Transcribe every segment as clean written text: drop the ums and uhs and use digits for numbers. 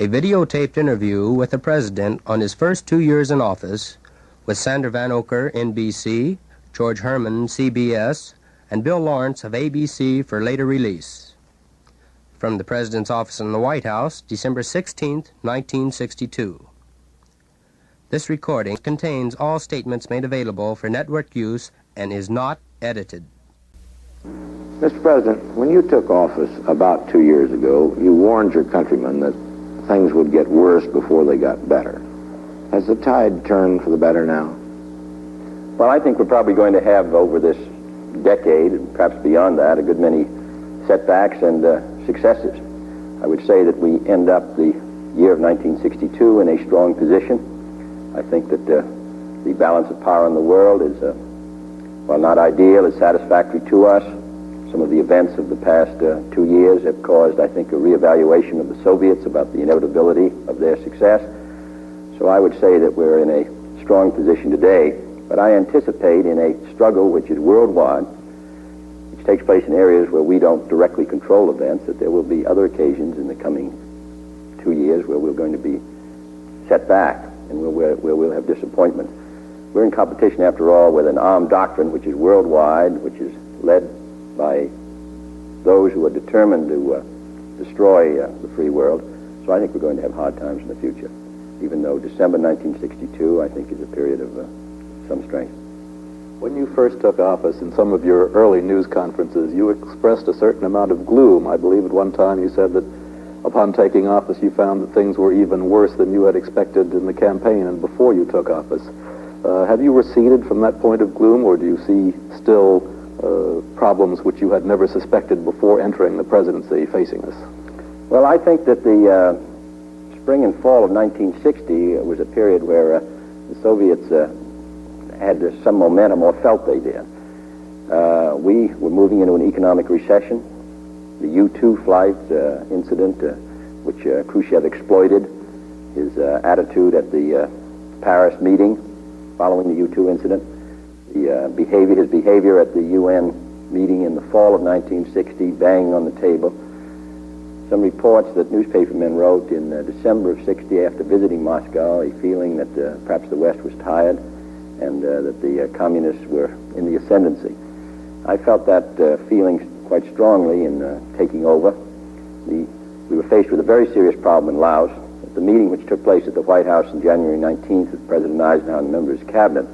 A videotaped interview with the President on his first 2 years in office with Sander Van Oker, NBC, George Herman, CBS, and Bill Lawrence of ABC for later release. From the President's office in the White House, December 16, 1962. This recording contains all statements made available for network use and is not edited. Mr. President, when you took office about 2 years ago, you warned your countrymen that things would get worse before they got better. Has the tide turned for the better now? Well, I think we're probably going to have over this decade, and perhaps beyond that, a good many setbacks and successes. I would say that we end up the year of 1962 in a strong position. I think that the balance of power in the world is, while not ideal, is satisfactory to us. Some of the events of the past 2 years have caused, I think, a reevaluation of the Soviets about the inevitability of their success. So I would say that we're in a strong position today, but I anticipate in a struggle which is worldwide, which takes place in areas where we don't directly control events, that there will be other occasions in the coming 2 years where we're going to be set back and where we'll have disappointment. We're in competition, after all, with an armed doctrine which is worldwide, which is led by those who are determined to destroy the free world. So I think we're going to have hard times in the future, even though December 1962, I think, is a period of some strength. When you first took office in some of your early news conferences, you expressed a certain amount of gloom. I believe at one time you said that upon taking office you found that things were even worse than you had expected in the campaign and before you took office. Have you receded from that point of gloom, or do you see still problems which you had never suspected before entering the presidency facing us? Well, I think that the spring and fall of 1960 was a period where the Soviets had some momentum, or felt they did. We were moving into an economic recession. The U-2 flight incident, which Khrushchev exploited, his attitude at the Paris meeting following the U-2 incident, his behavior at the UN meeting in the fall of 1960, banging on the table. Some reports that newspapermen wrote in December of 60 after visiting Moscow, a feeling that perhaps the West was tired and that the communists were in the ascendancy. I felt that feeling quite strongly in taking over. We were faced with a very serious problem in Laos. At the meeting which took place at the White House on January 19th with President Eisenhower and a member of his cabinet,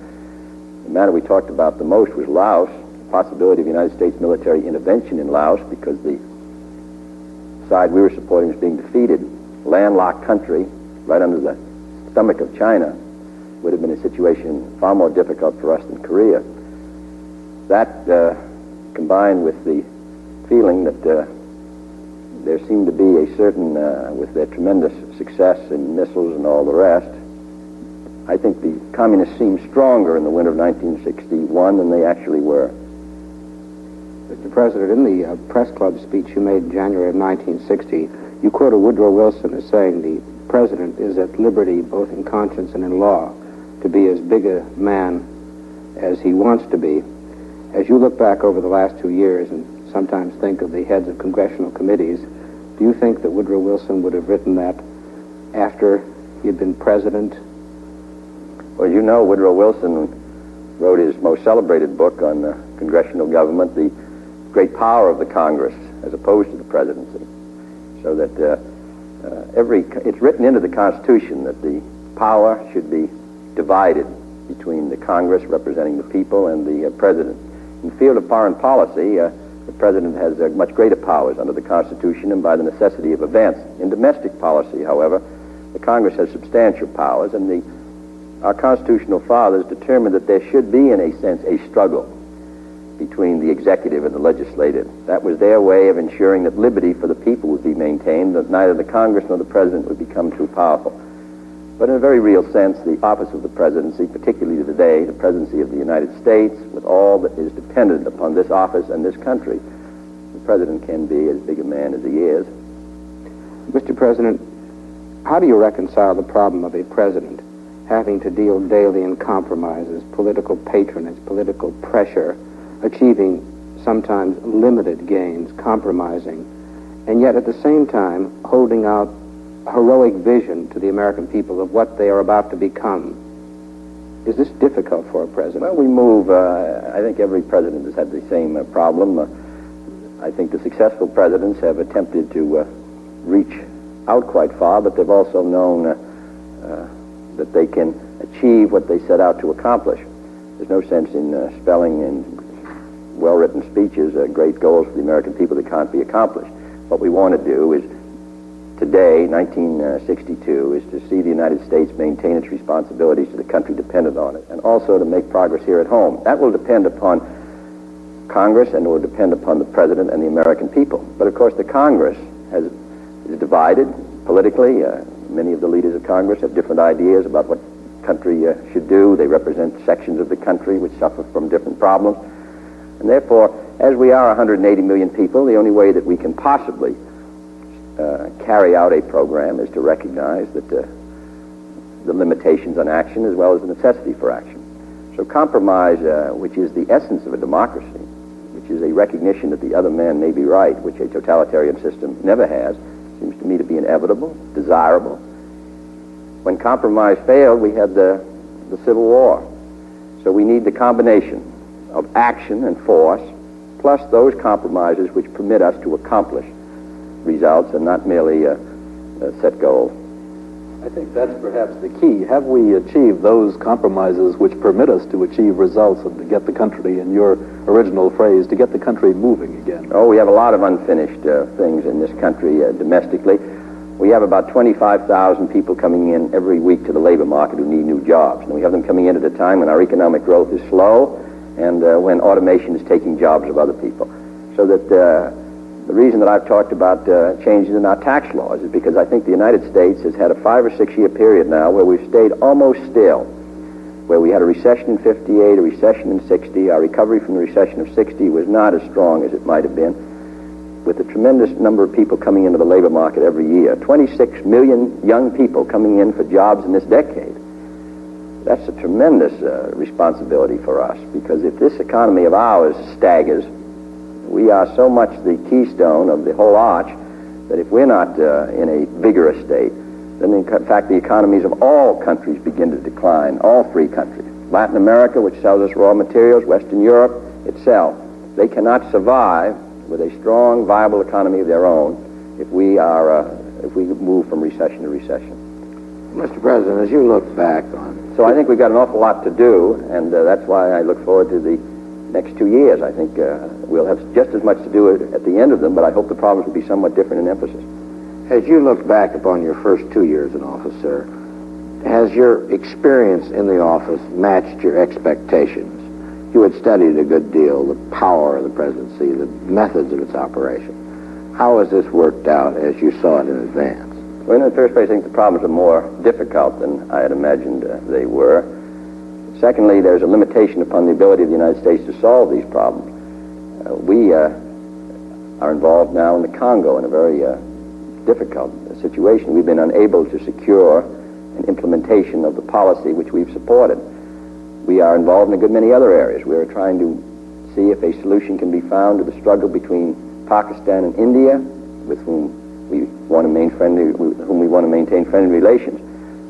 the matter we talked about the most was Laos, the possibility of United States military intervention in Laos because the side we were supporting was being defeated. Landlocked country, right under the stomach of China, would have been a situation far more difficult for us than Korea. That, combined with the feeling that there seemed to be a certain, with their tremendous success in missiles and all the rest, I think the communists seemed stronger in the winter of 1961 than they actually were. Mr. President, in the press club speech you made in January of 1960, you quoted Woodrow Wilson as saying the president is at liberty, both in conscience and in law, to be as big a man as he wants to be. As you look back over the last 2 years and sometimes think of the heads of congressional committees, do you think that Woodrow Wilson would have written that after he had been president? Well, you know, Woodrow Wilson wrote his most celebrated book on congressional government, The Great Power of the Congress, as opposed to the presidency. So that it's written into the Constitution that the power should be divided between the Congress representing the people and the president. In the field of foreign policy, the president has much greater powers under the Constitution and by the necessity of events. In domestic policy, however, the Congress has substantial powers, and our constitutional fathers determined that there should be, in a sense, a struggle between the executive and the legislative. That was their way of ensuring that liberty for the people would be maintained, that neither the Congress nor the president would become too powerful. But in a very real sense, the office of the presidency, particularly today, the presidency of the United States, with all that is dependent upon this office and this country, the president can be as big a man as he is. Mr. President, how do you reconcile the problem of a president having to deal daily in compromises, political patronage, political pressure, achieving sometimes limited gains, compromising, and yet at the same time holding out heroic vision to the American people of what they are about to become. Is this difficult for a president? Well, we move, I think every president has had the same problem. I think the successful presidents have attempted to reach out quite far, but they've also known that they can achieve what they set out to accomplish. There's no sense in spelling in well-written speeches great goals for the American people that can't be accomplished. What we want to do is, today, 1962, is to see the United States maintain its responsibilities to the country dependent on it, and also to make progress here at home. That will depend upon Congress, and it will depend upon the President and the American people. But of course, the Congress is divided politically. Many of the leaders of Congress have different ideas about what the country should do. They represent sections of the country which suffer from different problems. And therefore, as we are 180 million people, the only way that we can possibly carry out a program is to recognize that the limitations on action as well as the necessity for action. So compromise, which is the essence of a democracy, which is a recognition that the other man may be right, which a totalitarian system never has, seems to me to be inevitable, desirable. When compromise failed, we had the Civil War. So we need the combination of action and force, plus those compromises which permit us to accomplish results and not merely set goals. I think that's perhaps the key. Have we achieved those compromises which permit us to achieve results and to get the country, in your original phrase, to get the country moving again? Oh, we have a lot of unfinished things in this country domestically. We have about 25,000 people coming in every week to the labor market who need new jobs. And we have them coming in at a time when our economic growth is slow and when automation is taking jobs of other people. So that the reason that I've talked about changes in our tax laws is because I think the United States has had a 5 or 6 year period now where we've stayed almost still, where we had a recession in 58, a recession in 60. Our recovery from the recession of 60 was not as strong as it might have been, with a tremendous number of people coming into the labor market every year. 26 million young people coming in for jobs in this decade. That's a tremendous responsibility for us, because if this economy of ours staggers, we are so much the keystone of the whole arch that if we're not in a vigorous state, then in fact the economies of all countries begin to decline, all free countries. Latin America, which sells us raw materials, Western Europe itself, they cannot survive with a strong, viable economy of their own if we move from recession to recession. Mr. President, as you look back on... So I think we've got an awful lot to do, and that's why I look forward to the next 2 years. I think we'll have just as much to do at the end of them, but I hope the problems will be somewhat different in emphasis. As you look back upon your first 2 years in office, sir, has your experience in the office matched your expectations? You had studied a good deal the power of the presidency, the methods of its operation. How has this worked out as you saw it in advance? Well, in the first place, I think the problems are more difficult than I had imagined they were. Secondly, there's a limitation upon the ability of the United States to solve these problems. We are involved now in the Congo in a very difficult situation. We've been unable to secure an implementation of the policy which we've supported. We are involved in a good many other areas. We are trying to see if a solution can be found to the struggle between Pakistan and India, with whom we want to maintain friendly relations.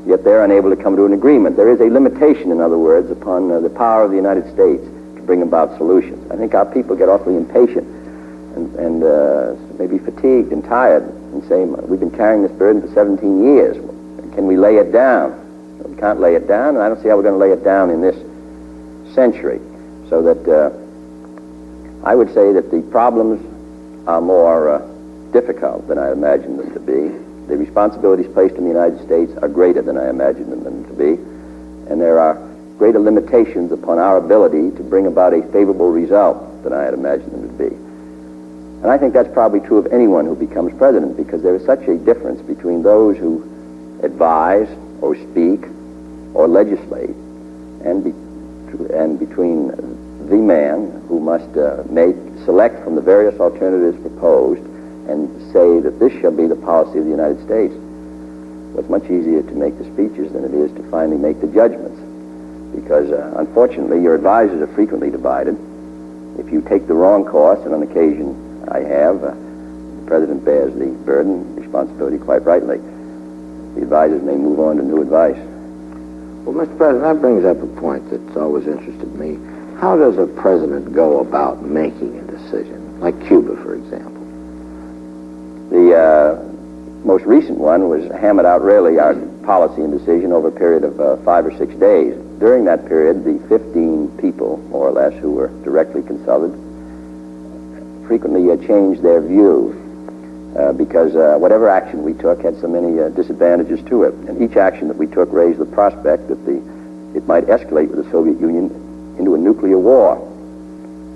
Yet they're unable to come to an agreement. There is a limitation, in other words, upon the power of the United States to bring about solutions. I think our people get awfully impatient and maybe fatigued and tired and say, we've been carrying this burden for 17 years. Can we lay it down? We can't lay it down, and I don't see how we're going to lay it down in this century. So that I would say that the problems are more difficult than I imagined them to be. The responsibilities placed on the United States are greater than I imagined them to be, and there are greater limitations upon our ability to bring about a favorable result than I had imagined them to be. And I think that's probably true of anyone who becomes president, because there is such a difference between those who advise or speak or legislate and between the man who must select from the various alternatives proposed and say that this shall be the policy of the United States. So it's much easier to make the speeches than it is to finally make the judgments, because unfortunately your advisors are frequently divided. If you take the wrong course, and on occasion I have, the President bears the burden, responsibility quite rightly. the advisors may move on to new advice. Well, Mr. President, that brings up a point that's always interested me. How does a president go about making a decision, like Cuba, for example? The most recent one was hammered out really our policy and decision over a period of 5 or 6 days. During that period, the 15 people, more or less, who were directly consulted, frequently changed their view because whatever action we took had so many disadvantages to it. And each action that we took raised the prospect that it might escalate with the Soviet Union into a nuclear war.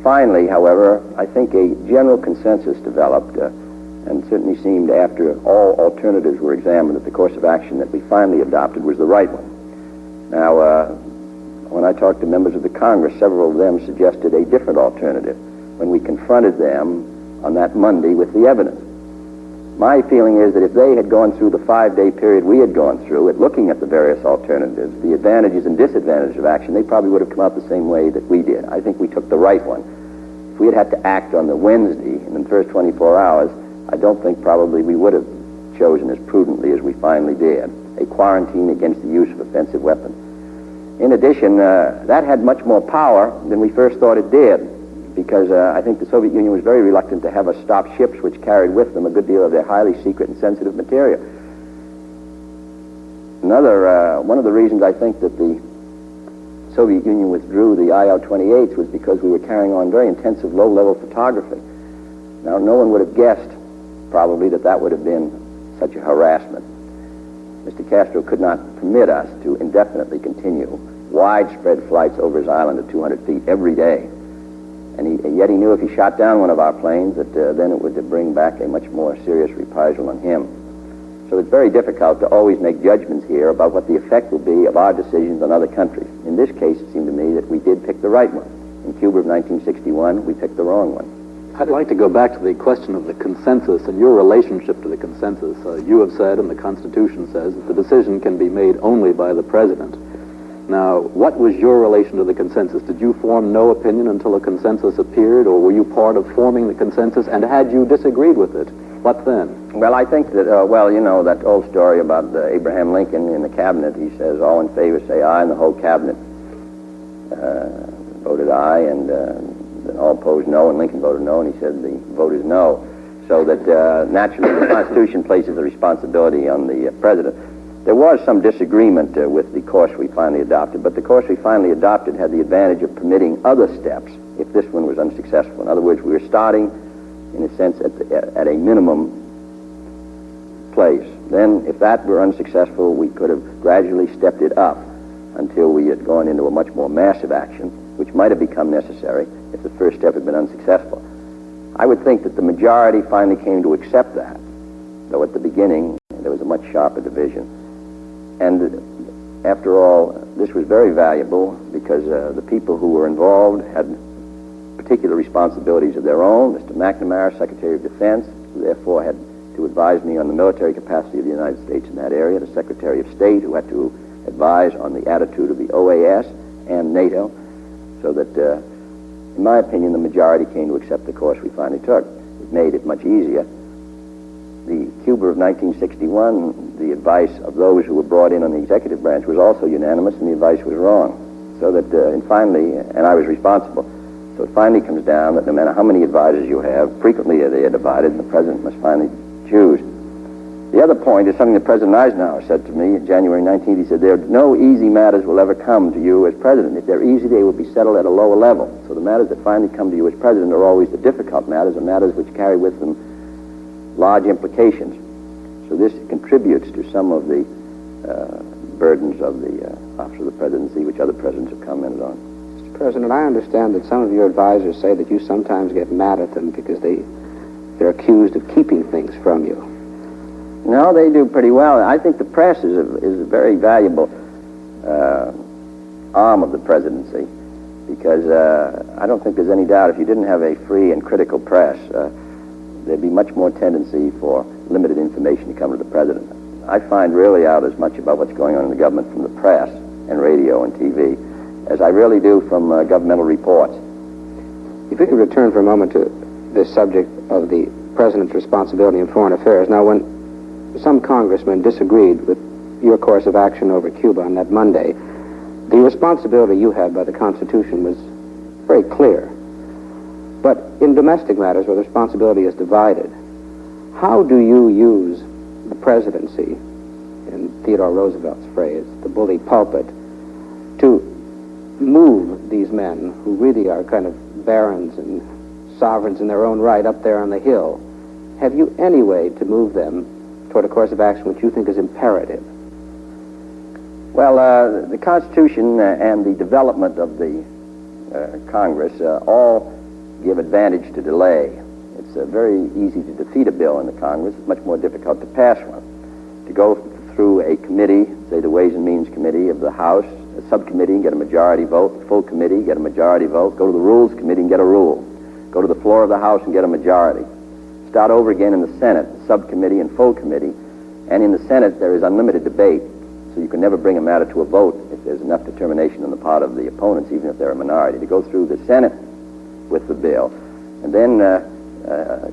Finally, however, I think a general consensus developed and certainly seemed after all alternatives were examined that the course of action that we finally adopted was the right one. Now, when I talked to members of the Congress, several of them suggested a different alternative when we confronted them on that Monday with the evidence. My feeling is that if they had gone through the 5-day period we had gone through at looking at the various alternatives, the advantages and disadvantages of action, they probably would have come out the same way that we did. I think we took the right one. If we had had to act on the Wednesday in the first 24 hours, I don't think probably we would have chosen as prudently as we finally did, a quarantine against the use of offensive weapons. In addition, that had much more power than we first thought it did, because I think the Soviet Union was very reluctant to have us stop ships which carried with them a good deal of their highly secret and sensitive material. One of the reasons I think that the Soviet Union withdrew the IL-28s was because we were carrying on very intensive low-level photography. Now, no one would have guessed probably that would have been such a harassment. Mr. Castro could not permit us to indefinitely continue widespread flights over his island at 200 feet every day. And yet he knew if he shot down one of our planes that then it would bring back a much more serious reprisal on him. So it's very difficult to always make judgments here about what the effect will be of our decisions on other countries. In this case, it seemed to me that we did pick the right one. In Cuba of 1961, we picked the wrong one. I'd like to go back to the question of the consensus and your relationship to the consensus. You have said, and the Constitution says, that the decision can be made only by the President. Now, what was your relation to the consensus? Did you form no opinion until a consensus appeared, or were you part of forming the consensus? And had you disagreed with it, what then? Well, I think that, you know, that old story about Abraham Lincoln in the cabinet. He says, all in favor say aye, and the whole cabinet voted aye, and then all opposed no, and Lincoln voted no, and he said the vote is no. So that naturally the Constitution places the responsibility on the President. There was some disagreement with the course we finally adopted, but the course we finally adopted had the advantage of permitting other steps if this one was unsuccessful. In other words, we were starting, in a sense, at a minimum place. Then, if that were unsuccessful, we could have gradually stepped it up until we had gone into a much more massive action, which might have become necessary if the first step had been unsuccessful. I would think that the majority finally came to accept that, though at the beginning there was a much sharper division. And after all, this was very valuable because the people who were involved had particular responsibilities of their own. Mr. McNamara, Secretary of Defense, who therefore had to advise me on the military capacity of the United States in that area. The Secretary of State, who had to advise on the attitude of the OAS and NATO, so that, in my opinion, the majority came to accept the course we finally took. It made it much easier. The Cuba of 1961, the advice of those who were brought in on the executive branch was also unanimous, and the advice was wrong. So that, and I was responsible. So it finally comes down that no matter how many advisors you have, frequently they are divided, and the President must finally choose. The other point is something that President Eisenhower said to me in January 19th. He said, there are no easy matters will ever come to you as President. If they're easy, they will be settled at a lower level. So the matters that finally come to you as President are always the difficult matters, and matters which carry with them large implications. So this contributes to some of the burdens of the office of the presidency, which other presidents have commented on. Mr. President, I understand that some of your advisors say that you sometimes get mad at them because they're accused of keeping things from you. No, they do pretty well. I think the press is a very valuable arm of the presidency, because I don't think there's any doubt if you didn't have a free and critical press, there'd be much more tendency for limited information to come to the president. I find really out as much about what's going on in the government from the press and radio and TV as I really do from governmental reports. If we could return for a moment to this subject of the president's responsibility in foreign affairs. Now, when some congressmen disagreed with your course of action over Cuba on that Monday, the responsibility you had by the Constitution was very clear. But in domestic matters where the responsibility is divided, how do you use the presidency, in Theodore Roosevelt's phrase, the bully pulpit, to move these men who really are kind of barons and sovereigns in their own right up there on the hill? Have you any way to move them toward a course of action which you think is imperative? Well, the Constitution and the development of the Congress all give advantage to delay. It's very easy to defeat a bill in the Congress. It's much more difficult to pass one. To go through a committee, say the Ways and Means Committee of the House, a subcommittee, get a majority vote, a full committee, get a majority vote, go to the Rules Committee and get a rule, go to the floor of the House and get a majority, start over again in the Senate, subcommittee and full committee, and in the Senate there is unlimited debate, so you can never bring a matter to a vote if there's enough determination on the part of the opponents, even if they're a minority. To go through the Senate with the bill, and then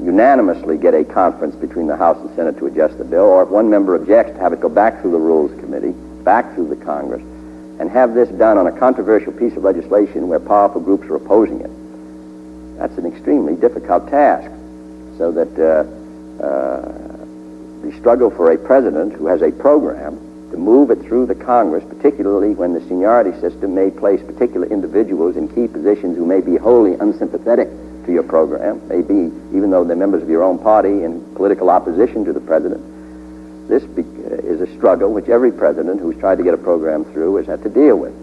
unanimously get a conference between the House and Senate to adjust the bill, or if one member objects, to have it go back through the Rules Committee, back through the Congress, and have this done on a controversial piece of legislation where powerful groups are opposing it. That's an extremely difficult task. So that the struggle for a president who has a program to move it through the Congress, particularly when the seniority system may place particular individuals in key positions who may be wholly unsympathetic to your program, may be, even though they're members of your own party, in political opposition to the president. This is a struggle which every president who's tried to get a program through has had to deal with.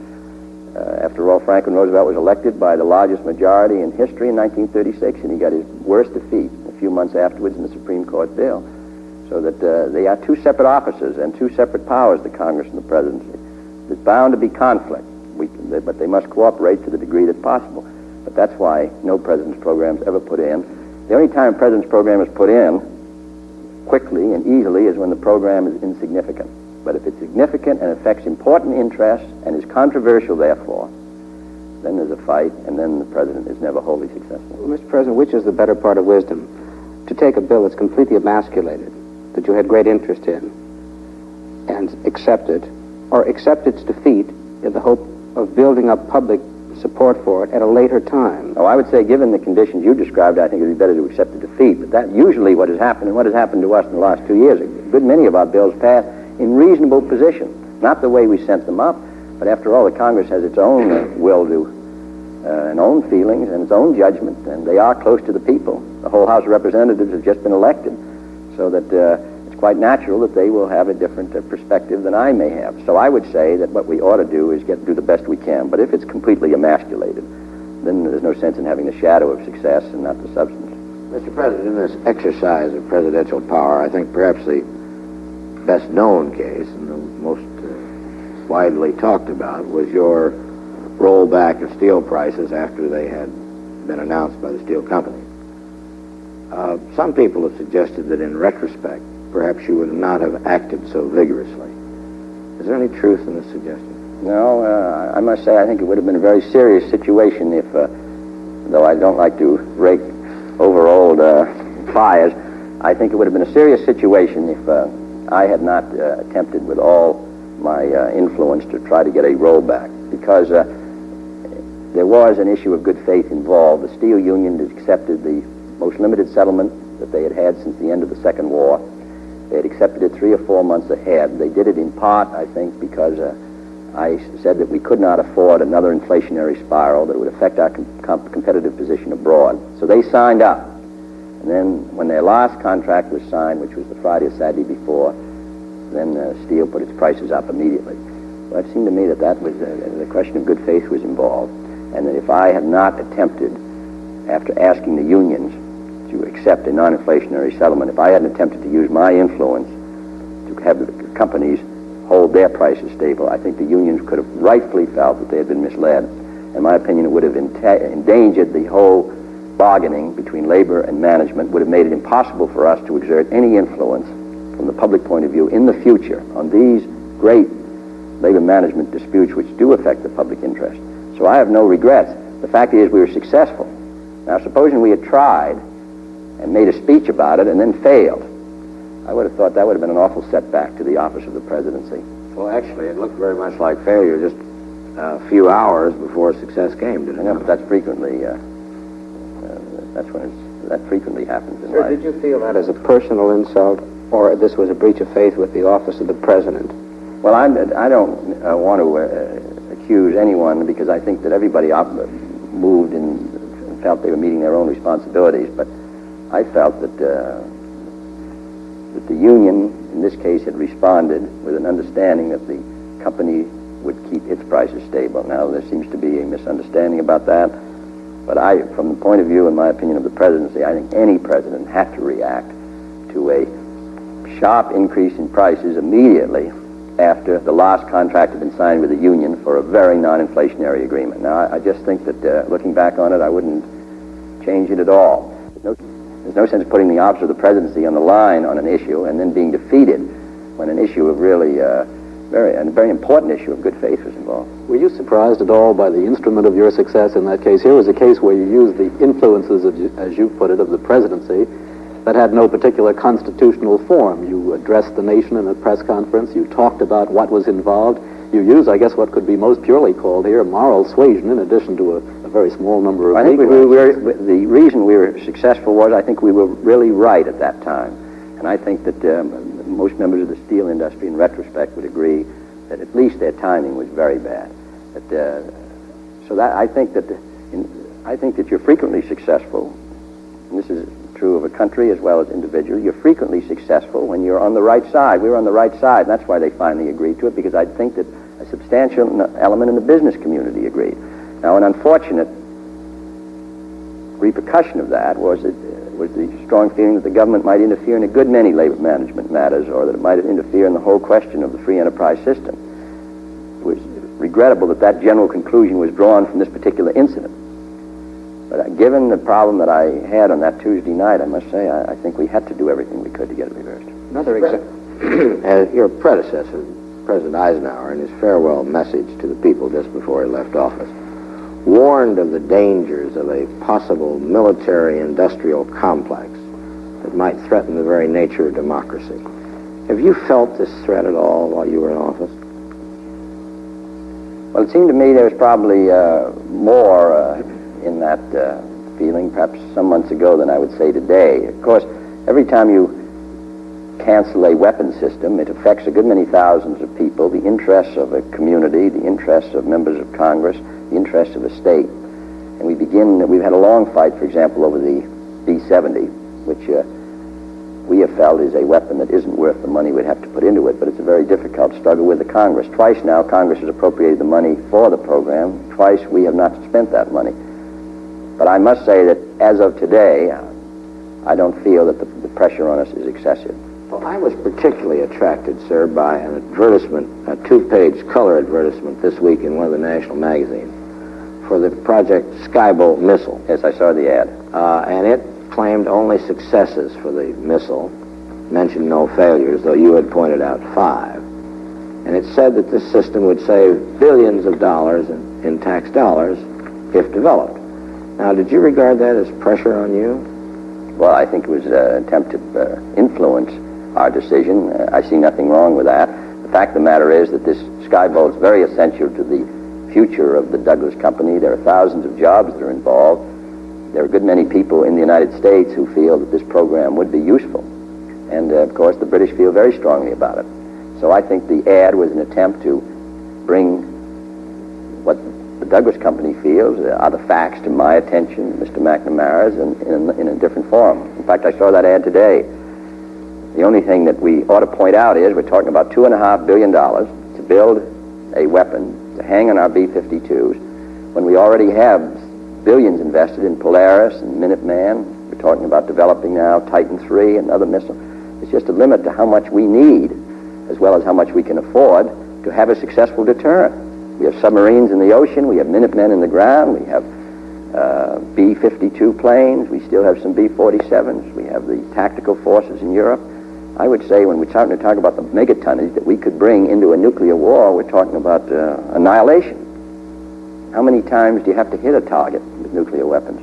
After all, Franklin Roosevelt was elected by the largest majority in history in 1936, and he got his worst defeat a few months afterwards in the Supreme Court bill. So that they are two separate offices and two separate powers, the Congress and the presidency. There's bound to be conflict, but they must cooperate to the degree that's possible. But that's why no president's program is ever put in. The only time a president's program is put in quickly and easily is when the program is insignificant. But if it's significant and affects important interests and is controversial, therefore, then there's a fight, and then the president is never wholly successful. Well, Mr. President, which is the better part of wisdom? To take a bill that's completely emasculated, that you had great interest in, and accept it, or accept its defeat in the hope of building up public support for it at a later time? Oh, I would say, given the conditions you described, I think it would be better to accept the defeat. But that usually what has happened, and what has happened to us in the last 2 years. A good many of our bills passed in reasonable position. Not the way we sent them up, but after all, the Congress has its own will to, and own feelings, and its own judgment, and they are close to the people. The whole House of Representatives has just been elected, so that it's quite natural that they will have a different perspective than I may have. So I would say that what we ought to do is do the best we can. But if it's completely emasculated, then there's no sense in having the shadow of success and not the substance. Mr. President, in this exercise of presidential power, I think perhaps the best known case and the most widely talked about was your rollback of steel prices after they had been announced by the steel company. Some people have suggested that in retrospect, perhaps you would not have acted so vigorously. Is there any truth in this suggestion? No, I must say I think it would have been a very serious situation if, though I don't like to rake over old fires, I think it would have been a serious situation if I had not attempted with all my influence to try to get a rollback, because there was an issue of good faith involved. The steel union had accepted the most limited settlement that they had had since the end of the Second War. They had accepted it 3 or 4 months ahead. They did it in part, I think, because I said that we could not afford another inflationary spiral that would affect our competitive position abroad. So they signed up. And then when their last contract was signed, which was the Friday or Saturday before, then steel put its prices up immediately. Well, it seemed to me that that was the question of good faith was involved, and that if I had not attempted, after asking the unions to accept a non-inflationary settlement, if I hadn't attempted to use my influence to have the companies hold their prices stable, I think the unions could have rightfully felt that they had been misled. In my opinion, it would have endangered the whole bargaining between labor and management, would have made it impossible for us to exert any influence from the public point of view in the future on these great labor management disputes which do affect the public interest. So I have no regrets. The fact is we were successful. Now, supposing we had tried and made a speech about it and then failed, I would have thought that would have been an awful setback to the office of the presidency. Well, actually, it looked very much like failure just a few hours before success came, didn't it? Yeah, but that's frequently, that frequently happens in Sir, life. did you feel that as a personal insult, or this was a breach of faith with the office of the president? Well, I don't want to accuse anyone, because I think that everybody moved and felt they were meeting their own responsibilities. But I felt that the union, in this case, had responded with an understanding that the company would keep its prices stable. Now, there seems to be a misunderstanding about that. But from the point of view, in my opinion, of the presidency, I think any president had to react to a sharp increase in prices immediately after the last contract had been signed with the union for a very non-inflationary agreement. Now, I just think that looking back on it, I wouldn't change it at all. There's no sense putting the office of the presidency on the line on an issue and then being defeated when an issue of really a very important issue of good faith was involved. Were you surprised at all by the instrument of your success in that case? Here was a case where you used the influences, as you put it, of the presidency that had no particular constitutional form. You addressed the nation in a press conference. You talked about what was involved. You used, I guess, what could be most purely called here moral suasion, in addition to a very small number of I think legal the reason we were successful was I think we were really right at that time. And I think that most members of the steel industry, in retrospect, would agree that at least their timing was very bad. I think that you're frequently successful, and this is true of a country as well as individually. You're frequently successful when you're on the right side. We were on the right side, and that's why they finally agreed to it, because I think that a substantial element in the business community agreed. Now, an unfortunate repercussion of that was the strong feeling that the government might interfere in a good many labor management matters, or that it might interfere in the whole question of the free enterprise system. It was regrettable that general conclusion was drawn from this particular incident. But given the problem that I had on that Tuesday night, I must say, I think we had to do everything we could to get it reversed. Another example. Your predecessor, President Eisenhower, in his farewell message to the people just before he left office, warned of the dangers of a possible military-industrial complex that might threaten the very nature of democracy. Have you felt this threat at all while you were in office? Well, it seemed to me there was probably more in that feeling, perhaps some months ago, than I would say today. Of course, every time you cancel a weapon system, it affects a good many thousands of people, the interests of a community, the interests of members of Congress, the interests of a state. And we've had a long fight, for example, over the B-70, which we have felt is a weapon that isn't worth the money we'd have to put into it, but it's a very difficult struggle with the Congress. Twice now, Congress has appropriated the money for the program. Twice, we have not spent that money. But I must say that as of today, I don't feel that the pressure on us is excessive. Well, I was particularly attracted, sir, by an advertisement, a two-page color advertisement this week in one of the national magazines for the Project Skybolt missile. Yes, I saw the ad. And it claimed only successes for the missile, mentioned no failures, though you had pointed out 5. And it said that this system would save billions of dollars in tax dollars if developed. Now, did you regard that as pressure on you? Well, I think it was an attempt to influence our decision. I see nothing wrong with that. The fact of the matter is that this Skybolt is very essential to the future of the Douglas Company. There are thousands of jobs that are involved. There are a good many people in the United States who feel that this program would be useful. And, of course, the British feel very strongly about it. So I think the ad was an attempt to bring what the Douglas Company feels are the facts to my attention, Mr. McNamara's, in a different form. In fact, I saw that ad today. The only thing that we ought to point out is we're talking about $2.5 billion to build a weapon to hang on our B-52s when we already have billions invested in Polaris and Minuteman. We're talking about developing now Titan III and other missiles. It's just a limit to how much we need, as well as how much we can afford, to have a successful deterrent. We have submarines in the ocean. We have Minutemen in the ground. We have B-52 planes. We still have some B-47s. We have the tactical forces in Europe. I would say when we're starting to talk about the megatonnage that we could bring into a nuclear war, we're talking about annihilation. How many times do you have to hit a target with nuclear weapons?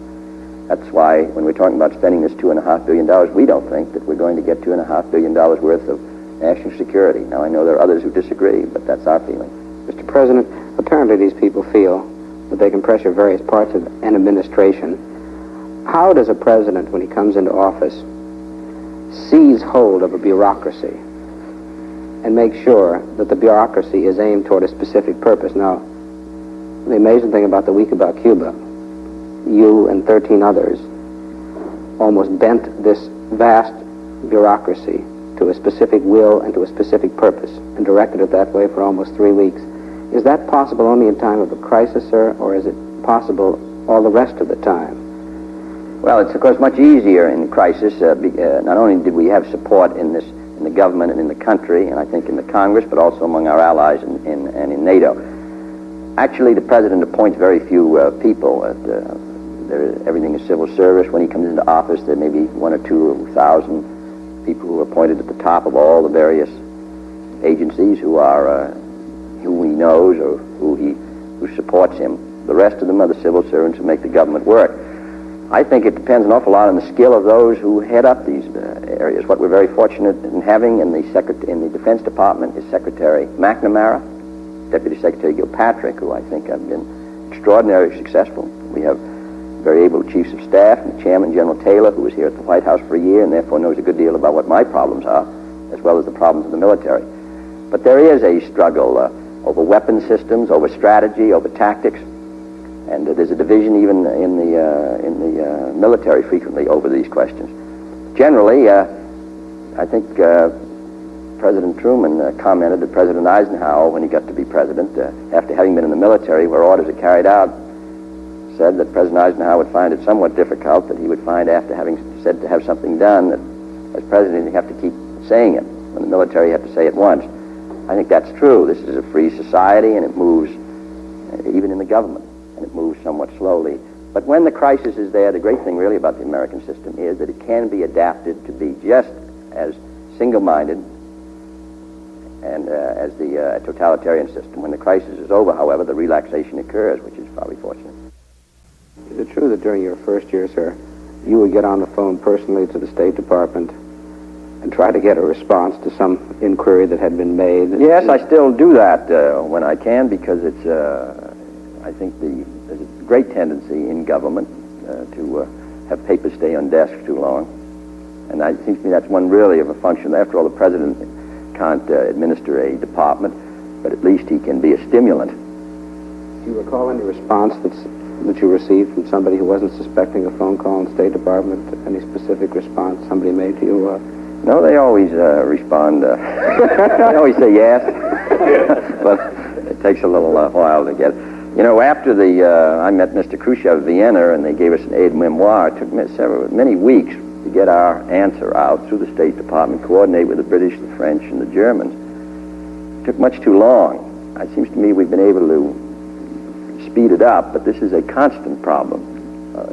That's why when we're talking about spending this $2.5 billion, we don't think that we're going to get $2.5 billion worth of national security. Now, I know there are others who disagree, but that's our feeling. Mr. President, apparently these people feel that they can pressure various parts of an administration. How does a president, when he comes into office, seize hold of a bureaucracy and make sure that the bureaucracy is aimed toward a specific purpose? Now, the amazing thing about the week about Cuba, you and 13 others almost bent this vast bureaucracy to a specific will and to a specific purpose and directed it that way for almost 3 weeks. Is that possible only in time of a crisis, sir, or is it possible all the rest of the time? Well, it's, of course, much easier in crisis. Not only did we have support in the government and in the country, and I think in the Congress, but also among our allies and in NATO. Actually, the president appoints very few people. Everything is civil service. When he comes into office, there may be 1 or 2 thousand people who are appointed at the top of all the various agencies who he knows or who supports him. The rest of them are the civil servants who make the government work. I think it depends an awful lot on the skill of those who head up these areas. What we're very fortunate in having in the Defense Department is Secretary McNamara, Deputy Secretary Gilpatrick, who I think have been extraordinarily successful. We have very able chiefs of staff, and the chairman, General Taylor, who was here at the White House for a year and therefore knows a good deal about what my problems are, as well as the problems of the military. But there is a struggle over weapon systems, over strategy, over tactics, and there's a division even in the military frequently over these questions. Generally, I think President Truman commented that President Eisenhower, when he got to be president, after having been in the military where orders are carried out, said that President Eisenhower would find it somewhat difficult, that he would find after having said to have something done, that as president he'd have to keep saying it, when the military had to say it once. I think that's true. This is a free society, and it moves even in the government, and it moves somewhat slowly. But when the crisis is there, the great thing really about the American system is that it can be adapted to be just as single-minded and as the totalitarian system. When the crisis is over, however, the relaxation occurs, which is probably fortunate. Is it true that during your first year, sir, you would get on the phone personally to the State Department and try to get a response to some inquiry that had been made? Yes, I still do that when I can, because it's, I think there's a great tendency in government to have papers stay on desks too long. And it seems to me that's one really of a function. After all, the president can't administer a department, but at least he can be a stimulant. Do you recall any response that you received from somebody who wasn't suspecting a phone call in the State Department? Any specific response somebody made to you? No, they always respond. They always say yes, but it takes a little while to get it. You know, after I met Mr. Khrushchev in Vienna, and they gave us an aide-memoire, it took many weeks to get our answer out through the State Department, coordinate with the British, the French, and the Germans. It took much too long. It seems to me we've been able to speed it up, but this is a constant problem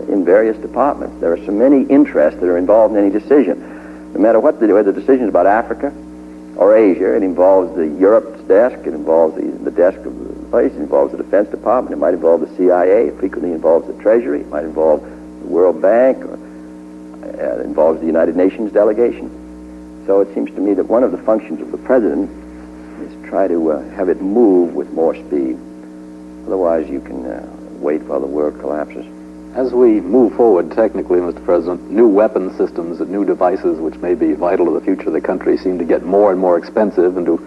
in various departments. There are so many interests that are involved in any decision. No matter what whether the decision is about Africa or Asia, it involves the Europe's desk, it involves the desk of the place, it involves the Defense Department, it might involve the CIA, it frequently involves the Treasury, it might involve the World Bank, or it involves the United Nations delegation. So it seems to me that one of the functions of the president is to try to have it move with more speed. Otherwise, you can wait while the world collapses. As we move forward technically, Mr. President, new weapon systems and new devices which may be vital to the future of the country seem to get more and more expensive and to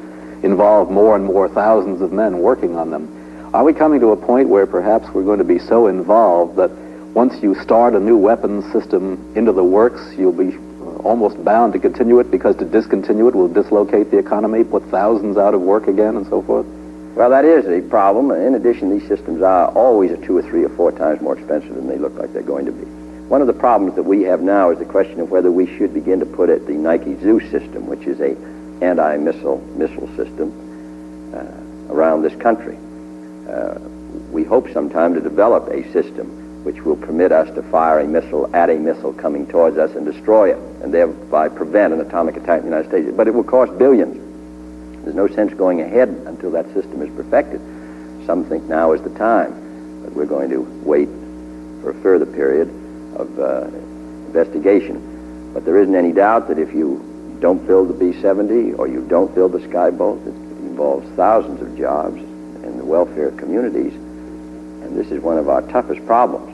involve more and more thousands of men working on them. Are we coming to a point where perhaps we're going to be so involved that once you start a new weapons system into the works, you'll be almost bound to continue it, because to discontinue it will dislocate the economy, put thousands out of work again, and so forth? Well, that is a problem. In addition, these systems are always 2 or 3 or 4 times more expensive than they look like they're going to be. One of the problems that we have now is the question of whether we should begin to put the Nike Zeus system, which is a anti-missile system, around this country. We hope sometime to develop a system which will permit us to fire a missile at a missile coming towards us and destroy it, and thereby prevent an atomic attack in the United States. But it will cost billions. There's no sense going ahead until that system is perfected. Some think now is the time, but we're going to wait for a further period of investigation. But there isn't any doubt that if you don't build the B-70 or you don't build the Skybolt. It involves thousands of jobs and the welfare of communities, and this is one of our toughest problems.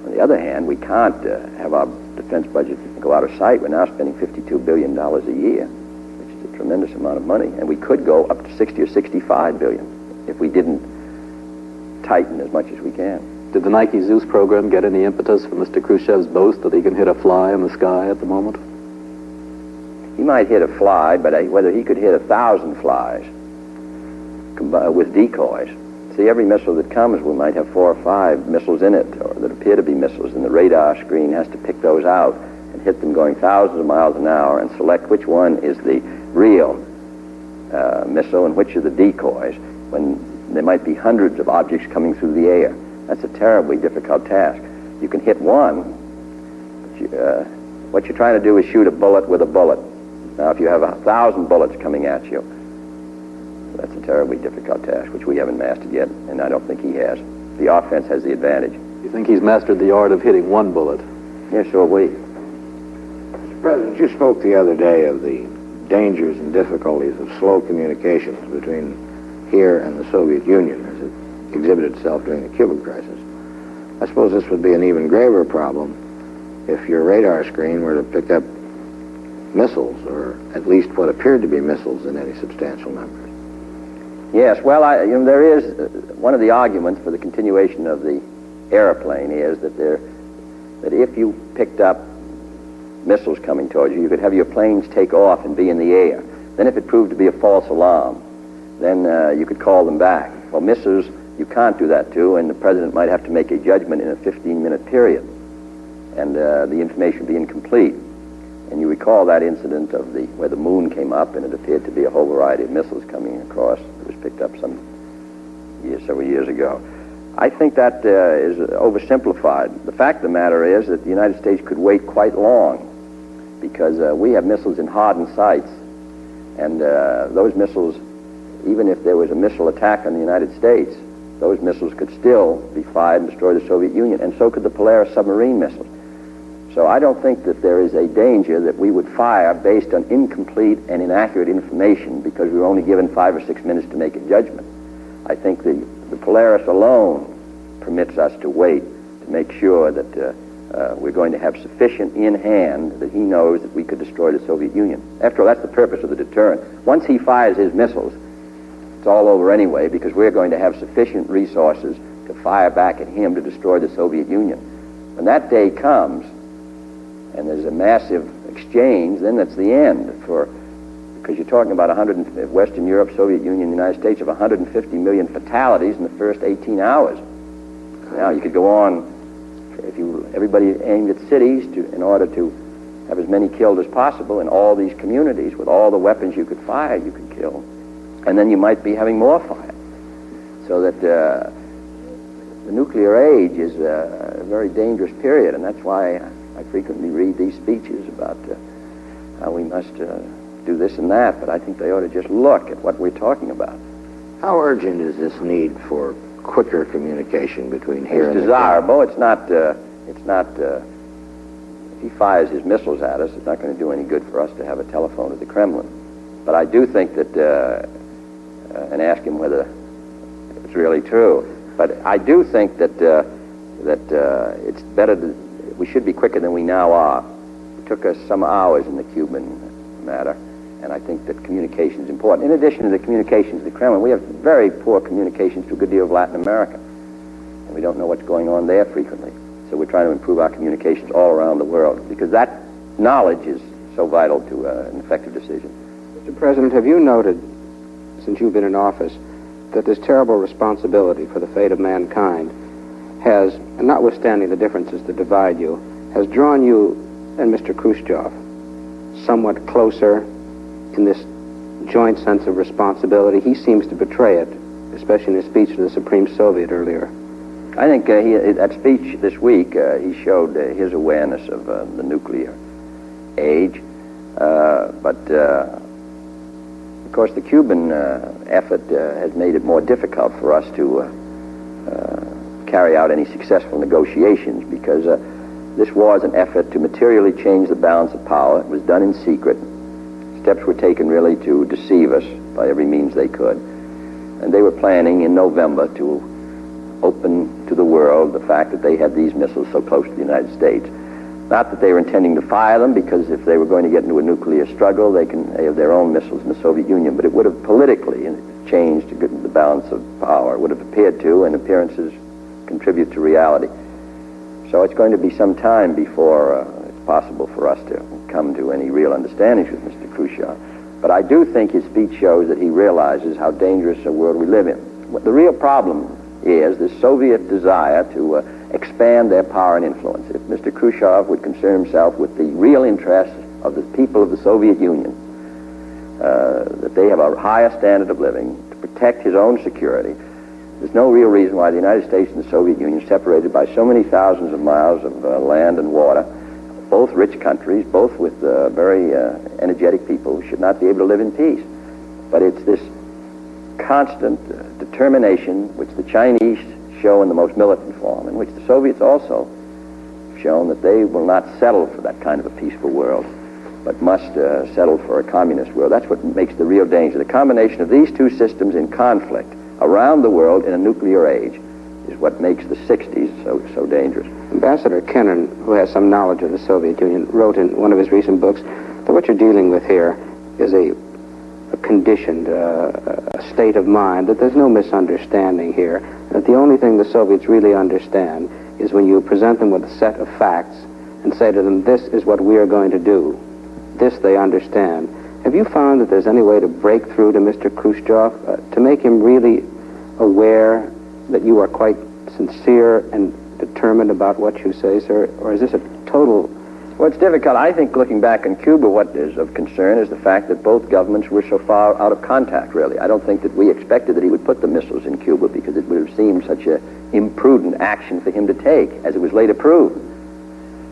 On the other hand, we can't have our defense budget go out of sight. We're now spending $52 billion a year, which is a tremendous amount of money, and we could go up to 60 or 65 billion if we didn't tighten as much as we can. Did the Nike Zeus program get any impetus from Mr. Khrushchev's boast that he can hit a fly in the sky at the moment? He might hit a fly, but whether he could hit 1,000 flies with decoys. See, every missile that comes, we might have 4 or 5 missiles in it, or that appear to be missiles, and the radar screen has to pick those out and hit them going thousands of miles an hour and select which one is the real missile and which are the decoys, when there might be hundreds of objects coming through the air. That's a terribly difficult task. You can hit one, but what you're trying to do is shoot a bullet with a bullet. Now, if you have 1,000 bullets coming at you, that's a terribly difficult task, which we haven't mastered yet, and I don't think he has. The offense has the advantage. You think he's mastered the art of hitting one bullet? Yes, so have we. Mr. President, you spoke the other day of the dangers and difficulties of slow communications between here and the Soviet Union as it exhibited itself during the Cuban crisis. I suppose this would be an even graver problem if your radar screen were to pick up missiles, or at least what appeared to be missiles in any substantial numbers. Yes, well, there is one of the arguments for the continuation of the airplane is that if you picked up missiles coming towards you, you could have your planes take off and be in the air. Then if it proved to be a false alarm, then you could call them back. Well, missiles, you can't do that to, and the president might have to make a judgment in a 15-minute period, and the information would be incomplete. And you recall that incident of where the moon came up and it appeared to be a whole variety of missiles coming across. It was picked up several years ago. I think that is oversimplified. The fact of the matter is that the United States could wait quite long because we have missiles in hardened sites, and those missiles, even if there was a missile attack on the United States, those missiles could still be fired and destroy the Soviet Union, and so could the Polaris submarine missiles. So I don't think that there is a danger that we would fire based on incomplete and inaccurate information because we were only given 5 or 6 minutes to make a judgment. I think the Polaris alone permits us to wait to make sure that we're going to have sufficient in hand that he knows that we could destroy the Soviet Union. After all, that's the purpose of the deterrent. Once he fires his missiles, it's all over anyway because we're going to have sufficient resources to fire back at him to destroy the Soviet Union. When that day comes, and there's a massive exchange, then that's the end because you're talking about Western Europe, Soviet Union, United States of 150 million fatalities in the first 18 hours. Now, you could go on, everybody aimed at cities in order to have as many killed as possible in all these communities with all the weapons you could fire, you could kill. And then you might be having more fire. So that the nuclear age is a very dangerous period, and that's why I frequently read these speeches about how we must do this and that, but I think they ought to just look at what we're talking about. How urgent is this need for quicker communication between here and It's desirable. It's not, if he fires his missiles at us, it's not going to do any good for us to have a telephone to the Kremlin. But I do think that, and ask him whether it's really true, but I do think that it's better to, we should be quicker than we now are. It took us some hours in the Cuban matter, and I think that communication is important. In addition to the communications to the Kremlin, we have very poor communications to a good deal of Latin America, and we don't know what's going on there frequently. So we're trying to improve our communications all around the world, because that knowledge is so vital to an effective decision. Mr. President, have you noted, since you've been in office, that this terrible responsibility for the fate of mankind has, notwithstanding the differences that divide you, has drawn you and Mr. Khrushchev somewhat closer in this joint sense of responsibility? He seems to betray it, especially in his speech to the Supreme Soviet earlier. I think that speech this week, he showed his awareness of the nuclear age, but of course the Cuban effort has made it more difficult for us to carry out any successful negotiations, because this was an effort to materially change the balance of power. It was done in secret, steps were taken really to deceive us by every means they could. And they were planning in November to open to the world the fact that they had these missiles so close to the United States. Not that they were intending to fire them, because if they were going to get into a nuclear struggle, they have their own missiles in the Soviet Union, but it would have politically changed the balance of power. It would have appeared to, and appearances contribute to reality. So it's going to be some time before it's possible for us to come to any real understandings with Mr. Khrushchev. But I do think his speech shows that he realizes how dangerous a world we live in. The real problem is the Soviet desire to expand their power and influence. If Mr. Khrushchev would concern himself with the real interests of the people of the Soviet Union, that they have a higher standard of living, to protect his own security, there's no real reason why the United States and the Soviet Union, separated by so many thousands of miles of land and water, both rich countries, both with very energetic people, should not be able to live in peace. But it's this constant determination which the Chinese show in the most militant form, and which the Soviets also have shown, that they will not settle for that kind of a peaceful world, but must settle for a communist world. That's what makes the real danger. The combination of these two systems in conflict around the world in a nuclear age is what makes the 60s so dangerous. Ambassador Kennan, who has some knowledge of the Soviet Union, wrote in one of his recent books that what you're dealing with here is a conditioned a state of mind, that there's no misunderstanding here, that the only thing the Soviets really understand is when you present them with a set of facts and say to them, this is what we are going to do. This they understand. Have you found that there's any way to break through to Mr. Khrushchev, to make him really aware that you are quite sincere and determined about what you say, sir? Or is this a total... Well, it's difficult. I think, looking back on Cuba, what is of concern is the fact that both governments were so far out of contact, really. I don't think that we expected that he would put the missiles in Cuba, because it would have seemed such an imprudent action for him to take, as it was later proved.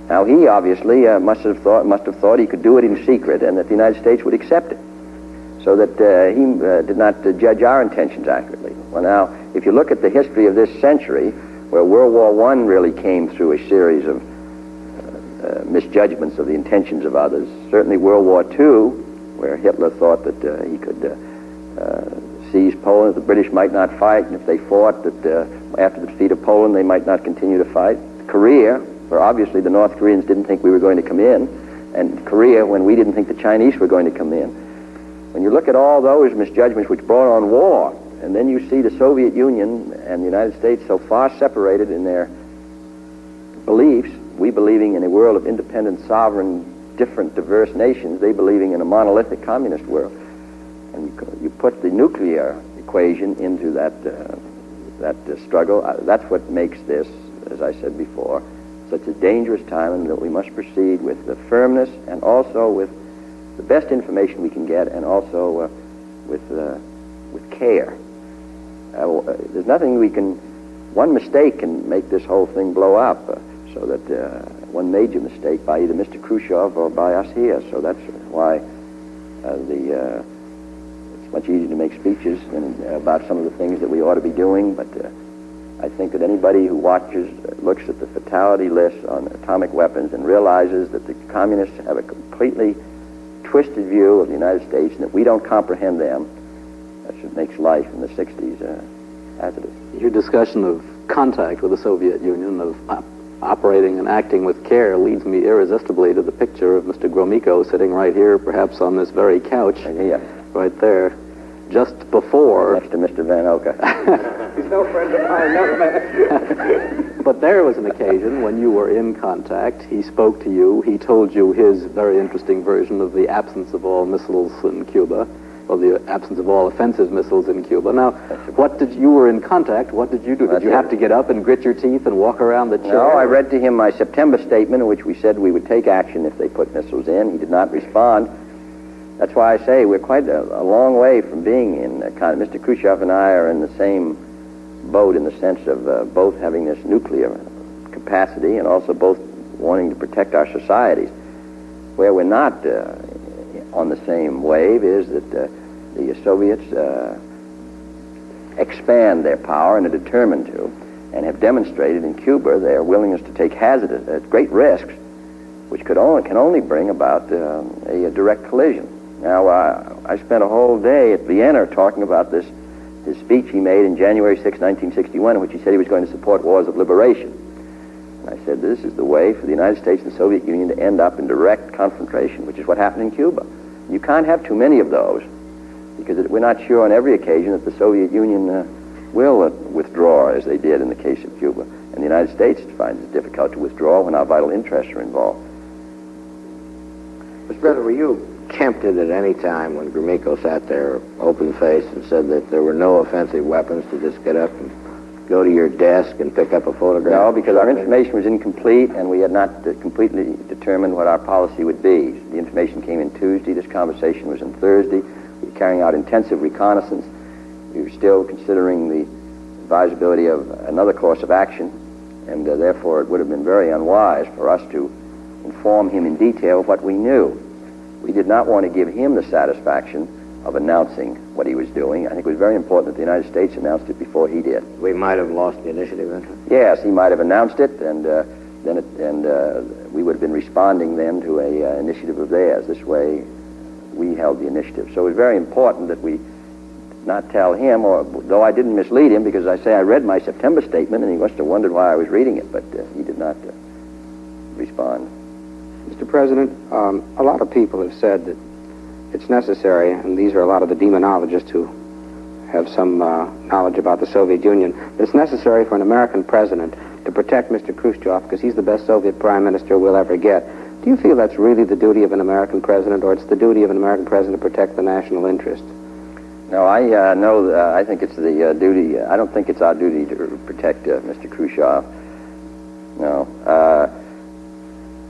Now, he obviously must have thought he could do it in secret, and that the United States would accept it, so that he did not judge our intentions accurately. Well, now, if you look at the history of this century, where World War I really came through a series of misjudgments of the intentions of others, certainly World War II, where Hitler thought that he could seize Poland, the British might not fight, and if they fought, that after the defeat of Poland, they might not continue to fight. Korea, where obviously the North Koreans didn't think we were going to come in, and Korea, when we didn't think the Chinese were going to come in. When you look at all those misjudgments which brought on war, and then you see the Soviet Union and the United States so far separated in their beliefs, we believing in a world of independent, sovereign, different, diverse nations, they believing in a monolithic communist world. And you put the nuclear equation into that struggle. That's what makes this, as I said before, such a dangerous time, and that we must proceed with the firmness and also with the best information we can get, and also with care. There's nothing one mistake can make this whole thing blow up. So that one major mistake by either Mr. Khrushchev or by us here. So that's why it's much easier to make speeches about some of the things that we ought to be doing. But I think that anybody who looks at the fatality list on atomic weapons and realizes that the communists have a completely twisted view of the United States and that we don't comprehend them, that makes life in the 60s hazardous. Your discussion of contact with the Soviet Union, of operating and acting with care, leads me irresistibly to the picture of Mr. Gromyko sitting right here, perhaps on this very couch, right there, just before... Next to Mr. Van Oka. He's no friend of mine, no man. But there was an occasion when you were in contact. He spoke to you. He told you his very interesting version of the absence of all missiles in Cuba, or the absence of all offensive missiles in Cuba. Now, you were in contact, what did you do? Did you have to get up and grit your teeth and walk around the chair? No, I read to him my September statement in which we said we would take action if they put missiles in. He did not respond. That's why I say we're quite a long way from being in Mr. Khrushchev and I are in the same boat in the sense of both having this nuclear capacity and also both wanting to protect our societies. Where we're not on the same wave is that the Soviets expand their power and are determined to, and have demonstrated in Cuba their willingness to take great risks, which can only bring about a direct collision. Now, I spent a whole day at Vienna talking about his speech he made in January 6, 1961, in which he said he was going to support wars of liberation. And I said, this is the way for the United States and the Soviet Union to end up in direct confrontation, which is what happened in Cuba. You can't have too many of those, because we're not sure on every occasion that the Soviet Union will withdraw, as they did in the case of Cuba. And the United States finds it difficult to withdraw when our vital interests are involved. Mr. President, were you tempted at any time when Gromyko sat there open-faced and said that there were no offensive weapons to just get up and go to your desk and pick up a photograph? No, because our information was incomplete and we had not completely determined what our policy would be. The information came in Tuesday. This conversation was on Thursday. We were carrying out intensive reconnaissance. We were still considering the advisability of another course of action, and therefore it would have been very unwise for us to inform him in detail of what we knew. We did not want to give him the satisfaction of announcing what he was doing. I think it was very important that the United States announced it before he did. We might have lost the initiative, then? Yes, he might have announced it, and we would have been responding then to a initiative of theirs. This way, we held the initiative. So it was very important that we not tell him, or though I didn't mislead him, because I say I read my September statement, and he must have wondered why I was reading it, but he did not respond. Mr. President, a lot of people have said that it's necessary, and these are a lot of the demonologists who have some knowledge about the Soviet Union, that it's necessary for an American president to protect Mr. Khrushchev because he's the best Soviet prime minister we'll ever get. Do you feel that's really the duty of an American president, or it's the duty of an American president to protect the national interest? No, I think it's the duty. I don't think it's our duty to protect Mr. Khrushchev. No.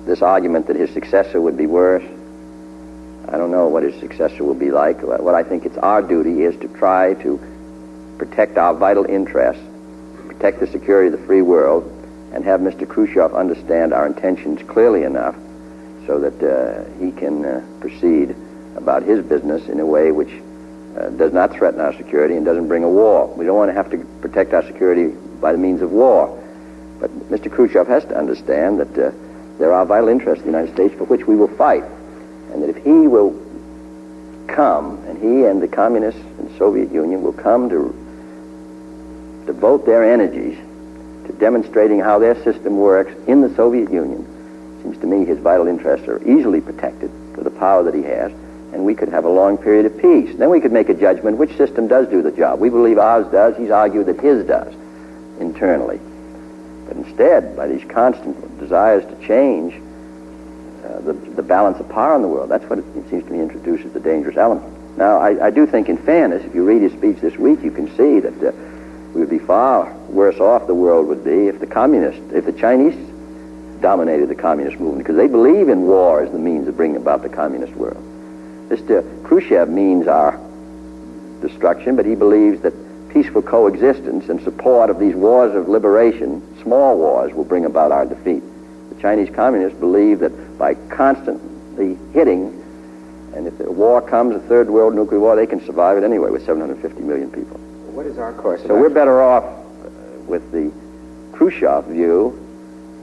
This argument that his successor would be worse, I don't know what his successor will be like. What I think it's our duty is to try to protect our vital interests, protect the security of the free world, and have Mr. Khrushchev understand our intentions clearly enough so that he can proceed about his business in a way which does not threaten our security and doesn't bring a war. We don't want to have to protect our security by the means of war. But Mr. Khrushchev has to understand that there are vital interests in the United States for which we will fight, and that if he will come, and he and the communists and the Soviet Union will come to devote their energies to demonstrating how their system works in the Soviet Union, it seems to me his vital interests are easily protected for the power that he has, and we could have a long period of peace. Then we could make a judgment which system does do the job. We believe ours does. He's argued that his does internally. But instead, by these constant desires to change the balance of power in the world, that's what it seems to me introduces the dangerous element. Now, I do think, in fairness, if you read his speech this week, you can see that we would be far worse off, the world would be, if the Chinese dominated the communist movement, because they believe in war as the means of bringing about the communist world. Mr. Khrushchev means our destruction, but he believes that peaceful coexistence and support of these wars of liberation, small wars, will bring about our defeat. The Chinese communists believe that by constantly hitting, and if a war comes, a third world nuclear war, they can survive it anyway with 750 million people. What is our course? So we're better off with the Khrushchev view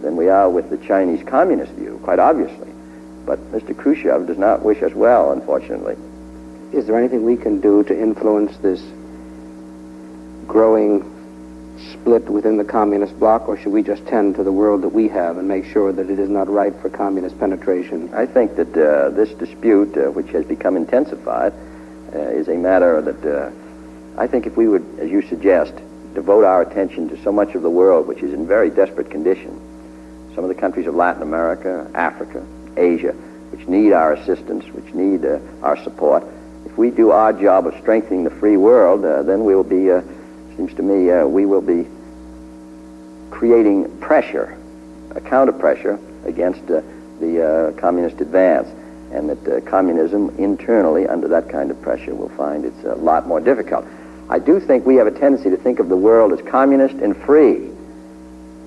than we are with the Chinese communist view, quite obviously. But Mr. Khrushchev does not wish us well, unfortunately. Is there anything we can do to influence this growing split within the communist bloc, or should we just tend to the world that we have and make sure that it is not ripe for communist penetration? I think that this dispute, which has become intensified, is a matter that I think if we would, as you suggest, devote our attention to so much of the world which is in very desperate condition, some of the countries of Latin America, Africa, Asia, which need our assistance, which need our support, if we do our job of strengthening the free world, then we will be, seems to me, we will be creating pressure, a counter-pressure against the communist advance, and that communism internally, under that kind of pressure, will find it's a lot more difficult. I do think we have a tendency to think of the world as communist and free,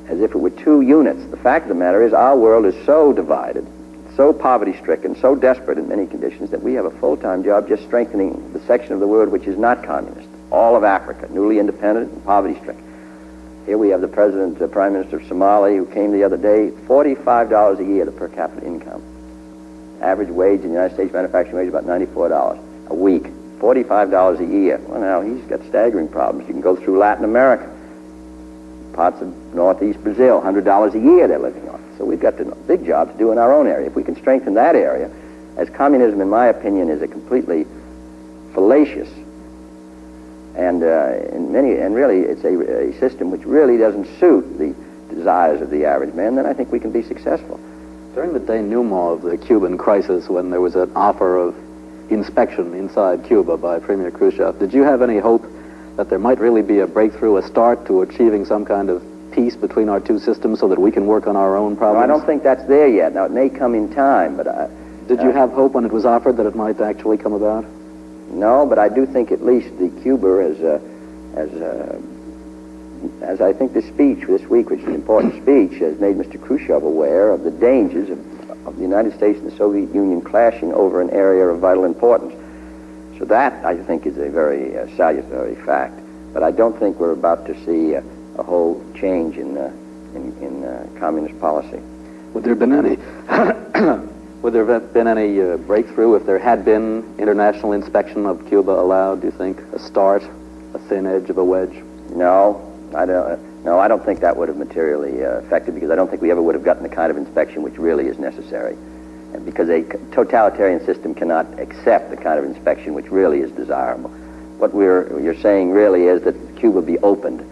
as if it were two units. The fact of the matter is our world is so divided, so poverty-stricken, so desperate in many conditions, that we have a full-time job just strengthening the section of the world which is not communist. All of Africa, newly independent and poverty-stricken. Here we have the Prime Minister of Somalia, who came the other day, $45 a year, the per capita income. Average wage in the United States, manufacturing wage, about $94 a week. $45 a year. Well, now, he's got staggering problems. You can go through Latin America, parts of northeast Brazil, $100 a year they're living on. So we've got a big job to do in our own area. If we can strengthen that area, as communism, in my opinion, is a completely fallacious and really it's a system which really doesn't suit the desires of the average man, then I think we can be successful. During the denouement of the Cuban crisis, when there was an offer of inspection inside Cuba by Premier Khrushchev, did you have any hope that there might really be a breakthrough, a start to achieving some kind of peace between our two systems so that we can work on our own problems? No, I don't think that's there yet. Now, it may come in time, but did you have hope when it was offered that it might actually come about? No, but I do think at least the Cuba as I think this speech this week, which is an important speech, has made Mr. Khrushchev aware of the dangers of the United States and the Soviet Union clashing over an area of vital importance. So that, I think, is a very salutary fact. But I don't think we're about to see a whole change in communist policy. Would there have been any would there have been any breakthrough if there had been international inspection of Cuba allowed, do you think? A start, a thin edge of a wedge? No, I don't think that would have materially affected, because I don't think we ever would have gotten the kind of inspection which really is necessary. And because a totalitarian system cannot accept the kind of inspection which really is desirable. What you're saying really is that Cuba be opened,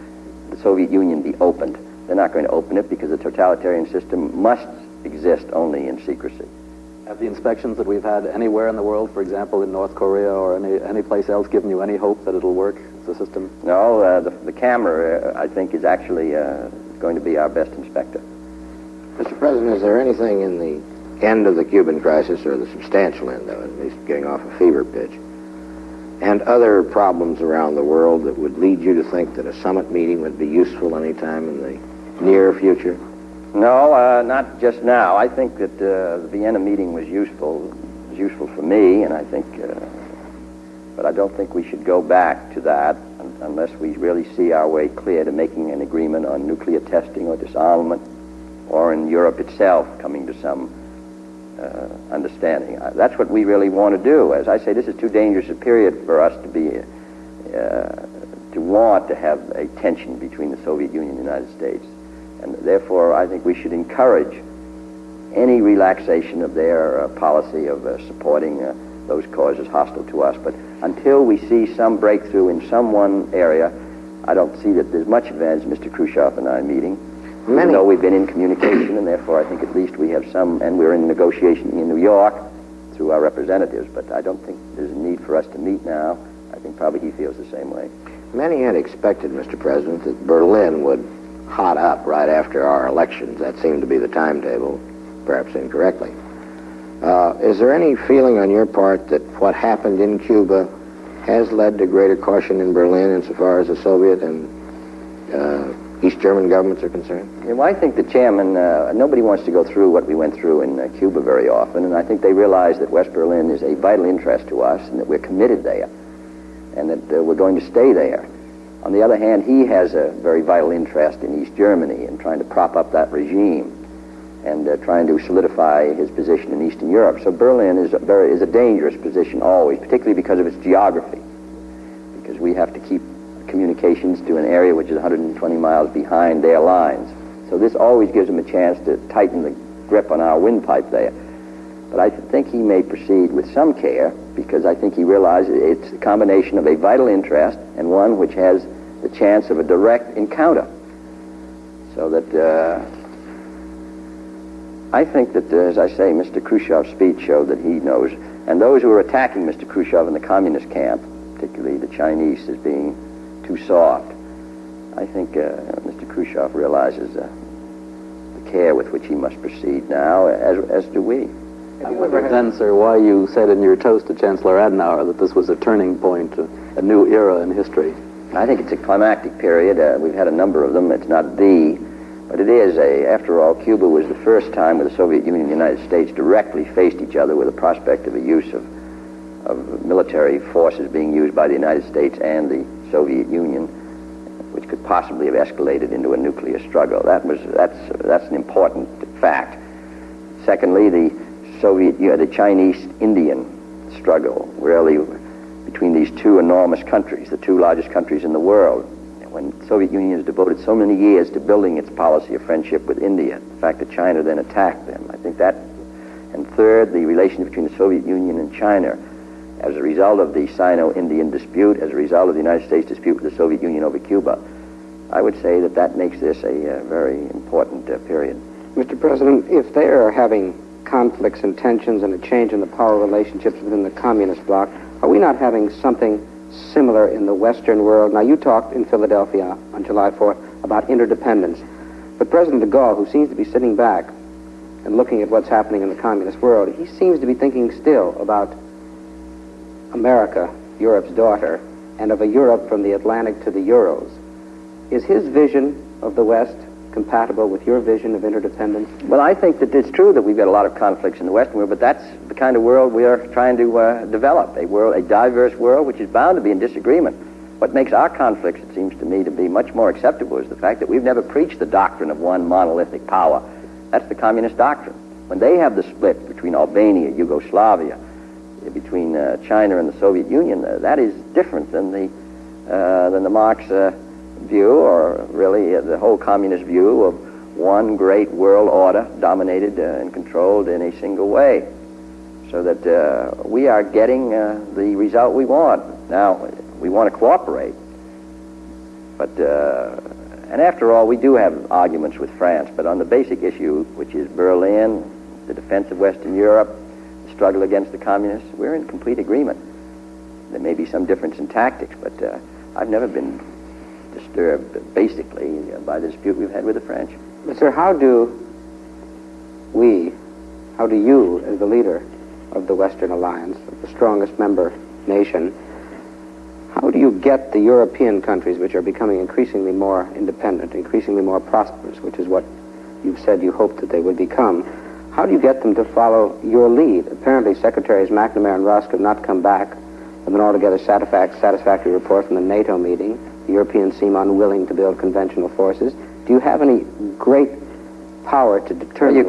the Soviet Union be opened. They're not going to open it because the totalitarian system must exist only in secrecy. Have the inspections that we've had anywhere in the world, for example, in North Korea or any place else, given you any hope that it'll work as a system? No, the camera, I think, is actually going to be our best inspector. Mr. President, is there anything in the end of the Cuban crisis, or the substantial end of it, at least getting off a fever pitch, and other problems around the world that would lead you to think that a summit meeting would be useful anytime in the near future? No, not just now. I think that the Vienna meeting was useful for me, and I think, but I don't think we should go back to that unless we really see our way clear to making an agreement on nuclear testing or disarmament, or in Europe itself coming to some understanding. That's what we really want to do. As I say, this is too dangerous a period for us to want to have a tension between the Soviet Union and the United States. And therefore, I think we should encourage any relaxation of their policy of supporting those causes hostile to us. But until we see some breakthrough in some one area, I don't see that there's much advantage Mr. Khrushchev and I meeting. Even though we've been in communication, and therefore I think at least we have some, and we're in negotiation in New York through our representatives, but I don't think there's a need for us to meet now. I think probably he feels the same way. Many had expected, Mr. President, that Berlin would hot up right after our elections. That seemed to be the timetable, perhaps incorrectly. Is there any feeling on your part that what happened in Cuba has led to greater caution in Berlin insofar as the Soviet and East German governments are concerned? Yeah, well, I think the chairman, nobody wants to go through what we went through in Cuba very often, and I think they realize that West Berlin is a vital interest to us and that we're committed there and that we're going to stay there. On the other hand, he has a very vital interest in East Germany and trying to prop up that regime and trying to solidify his position in Eastern Europe. So Berlin is a dangerous position always, particularly because of its geography, because we have to keep communications to an area which is 120 miles behind their lines. So this always gives him a chance to tighten the grip on our windpipe there. But I think he may proceed with some care, because I think he realizes it's a combination of a vital interest and one which has the chance of a direct encounter. So that I think that, as I say, Mr. Khrushchev's speech showed that he knows, and those who are attacking Mr. Khrushchev in the communist camp, particularly the Chinese, as being too soft, I think Mr. Khrushchev realizes the care with which he must proceed now, as do we. I wonder then, sir, why you said in your toast to Chancellor Adenauer that this was a turning point, a new era in history. I think it's a climactic period. We've had a number of them. It's not but it is after all, Cuba was the first time where the Soviet Union and the United States directly faced each other with the prospect of a use of military forces being used by the United States and the Soviet Union, which could possibly have escalated into a nuclear struggle. That's an important fact. Secondly, the the Chinese-Indian struggle, really, between these two enormous countries, the two largest countries in the world. When the Soviet Union has devoted so many years to building its policy of friendship with India, the fact that China then attacked them, I think that, and third, the relation between the Soviet Union and China as a result of the Sino-Indian dispute, as a result of the United States dispute with the Soviet Union over Cuba, I would say that that makes this a very important period. Mr. President, if they are having conflicts and tensions and a change in the power relationships within the communist bloc, are we not having something similar in the Western world? Now, you talked in Philadelphia on July 4th about interdependence, but President de Gaulle, who seems to be sitting back and looking at what's happening in the communist world, he seems to be thinking still about America, Europe's daughter, and of a Europe from the Atlantic to the Urals. Is his vision of the West compatible with your vision of interdependence? Well, I think that it's true that we've got a lot of conflicts in the Western world, but that's the kind of world we are trying to develop, a diverse world which is bound to be in disagreement. What makes our conflicts, it seems to me, to be much more acceptable is the fact that we've never preached the doctrine of one monolithic power. That's the communist doctrine. When they have the split between Albania, Yugoslavia, between China and the Soviet Union, that is different than the Marx view, or really the whole communist view of one great world order dominated and controlled in a single way, so that we are getting the result we want. Now, we want to cooperate, but and after all, we do have arguments with France, but on the basic issue, which is Berlin, the defense of Western Europe, the struggle against the communists, we're in complete agreement. There may be some difference in tactics, but I've never been disturbed, basically, by the dispute we've had with the French. But, sir, how do you, as the leader of the Western Alliance, of the strongest member nation, how do you get the European countries, which are becoming increasingly more independent, increasingly more prosperous, which is what you've said you hope that they would become, how do you get them to follow your lead? Apparently, Secretaries McNamara and Rusk have not come back with an altogether satisfactory report from the NATO meeting. The Europeans seem unwilling to build conventional forces. Do you have any great power to determine? You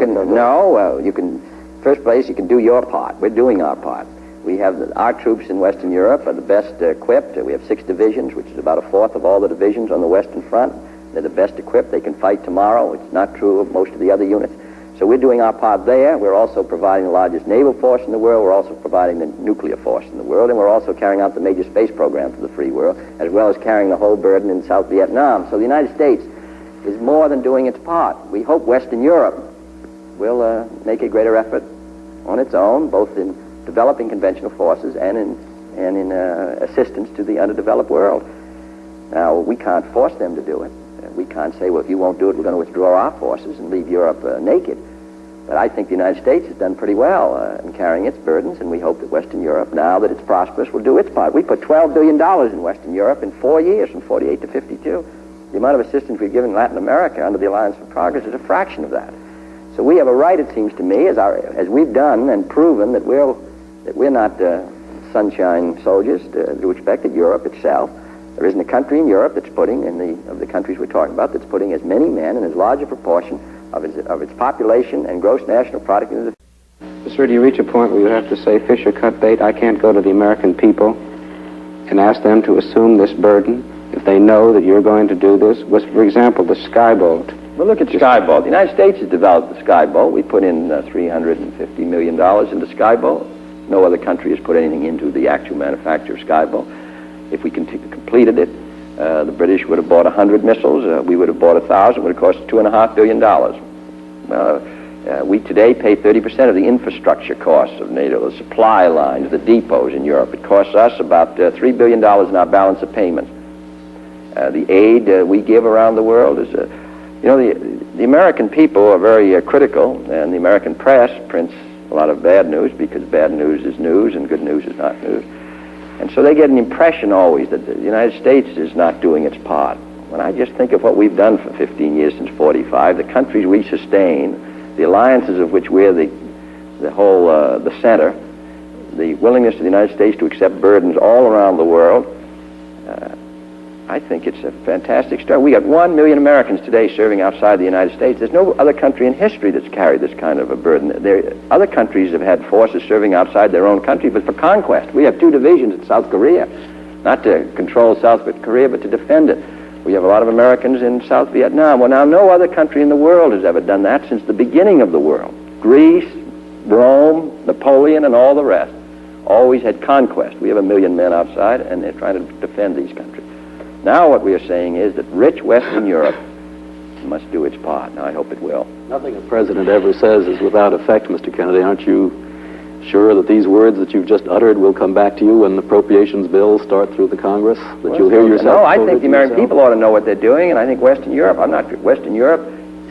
can, first place, you can do your part. We're doing our part. We have our troops in Western Europe are the best equipped. We have 6 divisions, which is about a fourth of all the divisions on the Western Front. They're the best equipped. They can fight tomorrow. It's not true of most of the other units. So we're doing our part there. We're also providing the largest naval force in the world. We're also providing the nuclear force in the world. And we're also carrying out the major space program for the free world, as well as carrying the whole burden in South Vietnam. So the United States is more than doing its part. We hope Western Europe will make a greater effort on its own, both in developing conventional forces and in assistance to the underdeveloped world. Now, we can't force them to do it. We can't say, well, if you won't do it, we're going to withdraw our forces and leave Europe naked. But I think the United States has done pretty well in carrying its burdens, and we hope that Western Europe, now that it's prosperous, will do its part. We put $12 billion in Western Europe in 4 years, from 48 to 52. The amount of assistance we've given Latin America under the Alliance for Progress is a fraction of that. So we have a right, it seems to me, as we've done and proven that we're not sunshine soldiers to expect that Europe itself. There isn't a country in Europe that's putting, of the countries we're talking about, that's putting as many men and as large a proportion of its population and gross national product into the... Sir, do you reach a point where you have to say, fish or cut bait? I can't go to the American people and ask them to assume this burden if they know that you're going to do this? Was, for example, the Skyboat. Well, look at Skyboat. The United States has developed the Skyboat. We put in $350 million into Skyboat. No other country has put anything into the actual manufacture of Skyboat. If we completed it, the British would have bought 100 missiles. We would have bought 1,000. It would have cost $2.5 billion. We today pay 30% of the infrastructure costs of NATO, the supply lines, the depots in Europe. It costs us about $3 billion in our balance of payments. The aid we give around the world is, the American people are very critical, and the American press prints a lot of bad news because bad news is news and good news is not news. And so they get an impression always that the United States is not doing its part. When I just think of what we've done for 15 years since 45, the countries we sustain, the alliances of which we're the center, the willingness of the United States to accept burdens all around the world, I think it's a fantastic story. We got 1 million Americans today serving outside the United States. There's no other country in history that's carried this kind of a burden. Other countries have had forces serving outside their own country, but for conquest. We have 2 divisions in South Korea, not to control South Korea, but to defend it. We have a lot of Americans in South Vietnam. Well, now, no other country in the world has ever done that since the beginning of the world. Greece, Rome, Napoleon, and all the rest always had conquest. We have 1 million men outside, and they're trying to defend these countries. Now what we are saying is that rich Western Europe must do its part. Now, I hope it will. Nothing a president ever says is without effect, Mr. Kennedy. Aren't you sure that these words that you've just uttered will come back to you when the appropriations bills start through the Congress? That you'll hear yourself? No, I think the American people ought to know what they're doing, and I think Western Europe, Western Europe,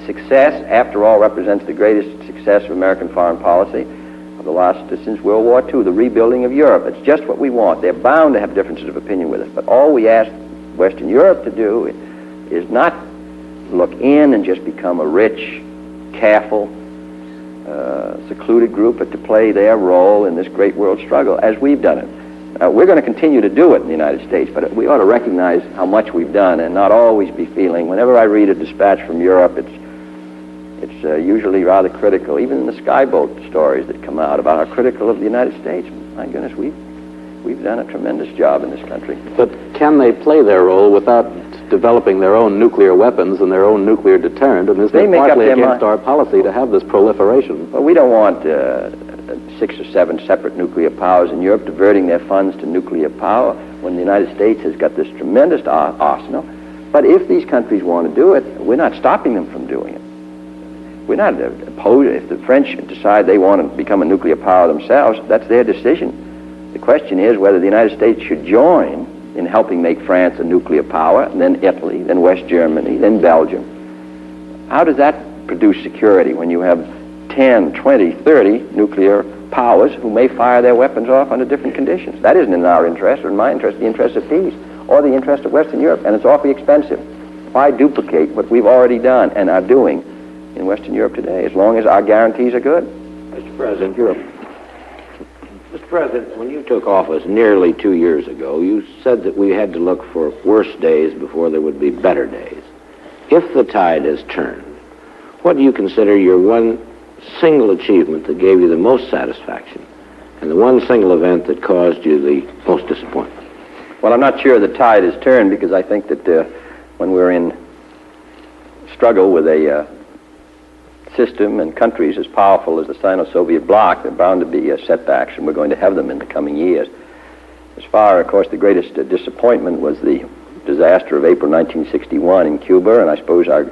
success, after all, represents the greatest success of American foreign policy of the last, since World War II, the rebuilding of Europe. It's just what we want. They're bound to have differences of opinion with us, but all we ask Western Europe to do is not look in and just become a rich, careful, secluded group, but to play their role in this great world struggle as we've done it. We're going to continue to do it in the United States, but we ought to recognize how much we've done and not always be feeling. Whenever I read a dispatch from Europe, it's usually rather critical. Even in the skyboat stories that come out about how critical of the United States. My goodness, we've done a tremendous job in this country. But can they play their role without developing their own nuclear weapons and their own nuclear deterrent? And is that partly against our policy to have this proliferation? Well, we don't want 6 or 7 separate nuclear powers in Europe diverting their funds to nuclear power when the United States has got this tremendous arsenal. But if these countries want to do it, we're not stopping them from doing it. We're not opposed. If the French decide they want to become a nuclear power themselves, that's their decision. The question is whether the United States should join in helping make France a nuclear power, and then Italy, then West Germany, then Belgium. How does that produce security when you have 10, 20, 30 nuclear powers who may fire their weapons off under different conditions? That isn't in our interest or in my interest, the interest of peace, or the interest of Western Europe, and it's awfully expensive. Why duplicate what we've already done and are doing in Western Europe today, as long as our guarantees are good? Mr. President, Mr. President, when you took office nearly 2 years ago, you said that we had to look for worse days before there would be better days. If the tide has turned, what do you consider your one single achievement that gave you the most satisfaction, and the one single event that caused you the most disappointment? Well, I'm not sure the tide has turned, because I think that when we're in struggle with a system and countries as powerful as the Sino-Soviet bloc, there are bound to be setbacks, and we're going to have them in the coming years. As far, of course, the greatest disappointment was the disaster of April 1961 in Cuba, and I suppose our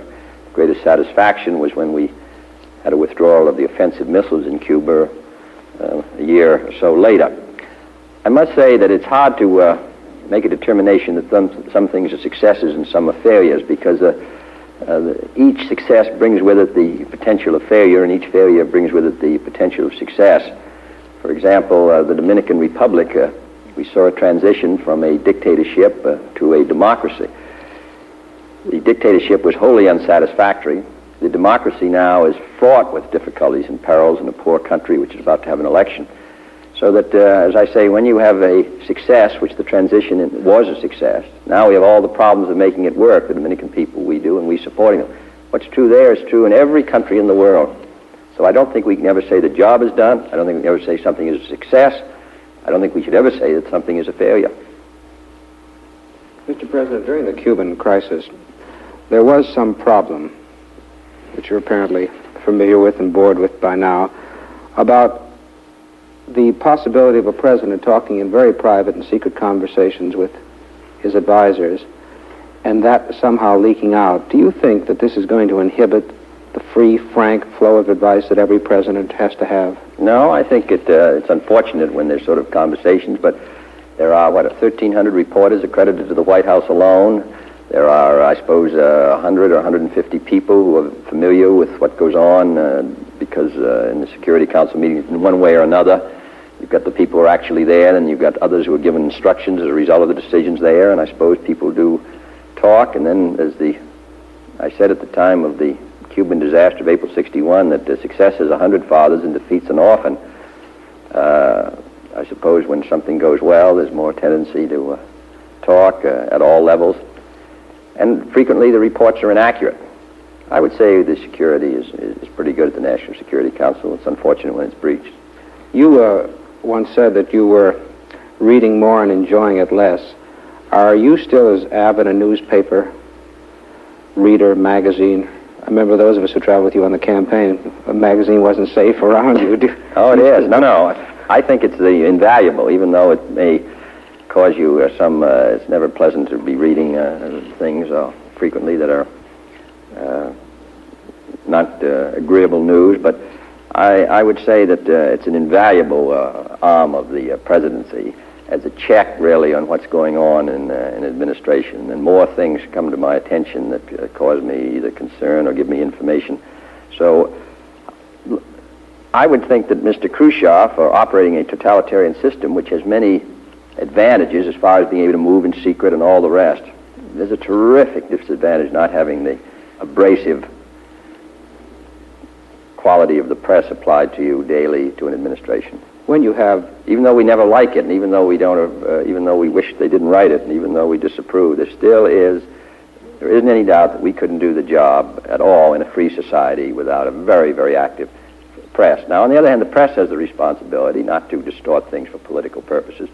greatest satisfaction was when we had a withdrawal of the offensive missiles in Cuba a year or so later. I must say that it's hard to make a determination that some things are successes and some are failures, because each success brings with it the potential of failure, and each failure brings with it the potential of success. For example, the Dominican Republic, we saw a transition from a dictatorship to a democracy. The dictatorship was wholly unsatisfactory. The democracy now is fraught with difficulties and perils in a poor country which is about to have an election. So that, as I say, when you have a success, which the transition was a success, now we have all the problems of making it work, the Dominican people, we do, and we supporting them. What's true there is true in every country in the world. So I don't think we can ever say the job is done. I don't think we can ever say something is a success. I don't think we should ever say that something is a failure. Mr. President, during the Cuban crisis, there was some problem, which you're apparently familiar with and bored with by now, about the possibility of a president talking in very private and secret conversations with his advisors, and that somehow leaking out. Do you think that this is going to inhibit the free, frank flow of advice that every president has to have? No, I think it's unfortunate when there's sort of conversations, but there are, 1,300 reporters accredited to the White House alone. There are, I suppose, 100 or 150 people who are familiar with what goes on because in the Security Council meetings, in one way or another, you've got the people who are actually there, and you've got others who are given instructions as a result of the decisions there, and I suppose people do talk. And then, as I said at the time of the Cuban disaster of April 61, that success has 100 fathers and defeats an orphan. I suppose when something goes well, there's more tendency to talk at all levels. and frequently the reports are inaccurate. I would say the security is pretty good at the National Security Council. It's unfortunate when it's breached. You once said that you were reading more and enjoying it less. Are you still as avid a newspaper reader, magazine? I remember those of us who traveled with you on the campaign, a magazine wasn't safe around you. Oh, it is. No. I think it's invaluable, even though it may cause you it's never pleasant to be reading things frequently that are not agreeable news, but I would say that it's an invaluable arm of the presidency as a check, really, on what's going on in administration. And more things come to my attention that cause me either concern or give me information. So I would think that Mr. Khrushchev, operating a totalitarian system which has many advantages as far as being able to move in secret and all the rest, there's a terrific disadvantage not having the abrasive quality of the press applied to you daily to an administration. When you have, even though we never like it, and even though we don't, even though we wish they didn't write it, and even though we disapprove, there isn't any doubt that we couldn't do the job at all in a free society without a very, very active press. Now, on the other hand, the press has the responsibility not to distort things for political purposes,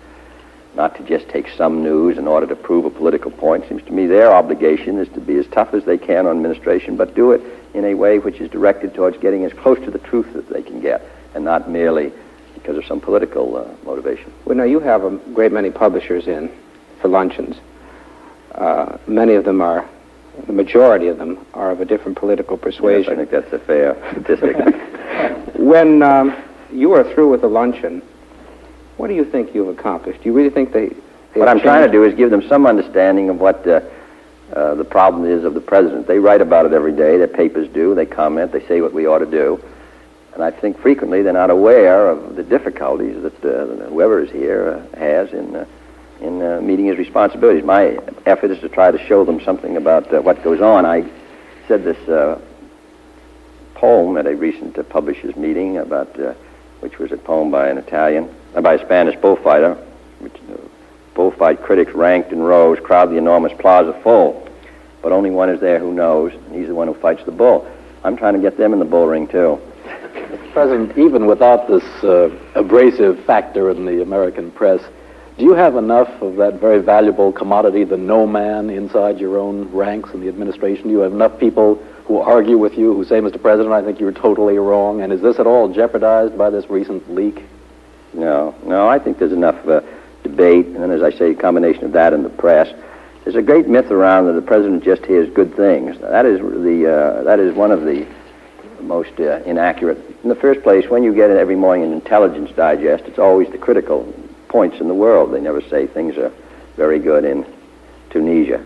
not to just take some news in order to prove a political point. It seems to me their obligation is to be as tough as they can on administration, but do it in a way which is directed towards getting as close to the truth as they can get, and not merely because of some political motivation. well, now you have a great many publishers in for luncheons. Many of them are, the majority of them are of a different political persuasion. Yes, I think that's a fair statistic. When you are through with the luncheon, what do you think you've accomplished? Do you really think they What I'm trying to do is give them some understanding of what the problem is of the president. They write about it every day. Their papers do. They comment. They say what we ought to do. And I think frequently they're not aware of the difficulties that whoever is here has in meeting his responsibilities. My effort is to try to show them something about what goes on. I said this poem at a recent publishers' meeting about which was a poem by by a Spanish bullfighter, which bullfight critics ranked in rows crowd the enormous plaza full, but only one is there who knows, and he's the one who fights the bull. I'm trying to get them in the bull ring too. Mr. President, even without this abrasive factor in the American press, do you have enough of that very valuable commodity, the no man, inside your own ranks in the administration? Do you have enough people who argue with you, who say, Mr. President, I think you're totally wrong? And is this at all jeopardized by this recent leak? No, I think there's enough debate, and then, as I say, a combination of that and the press. There's a great myth around that the president just hears good things. That is one of the most inaccurate. In the first place, when you get it every morning an intelligence digest, it's always the critical points in the world. They never say things are very good in Tunisia.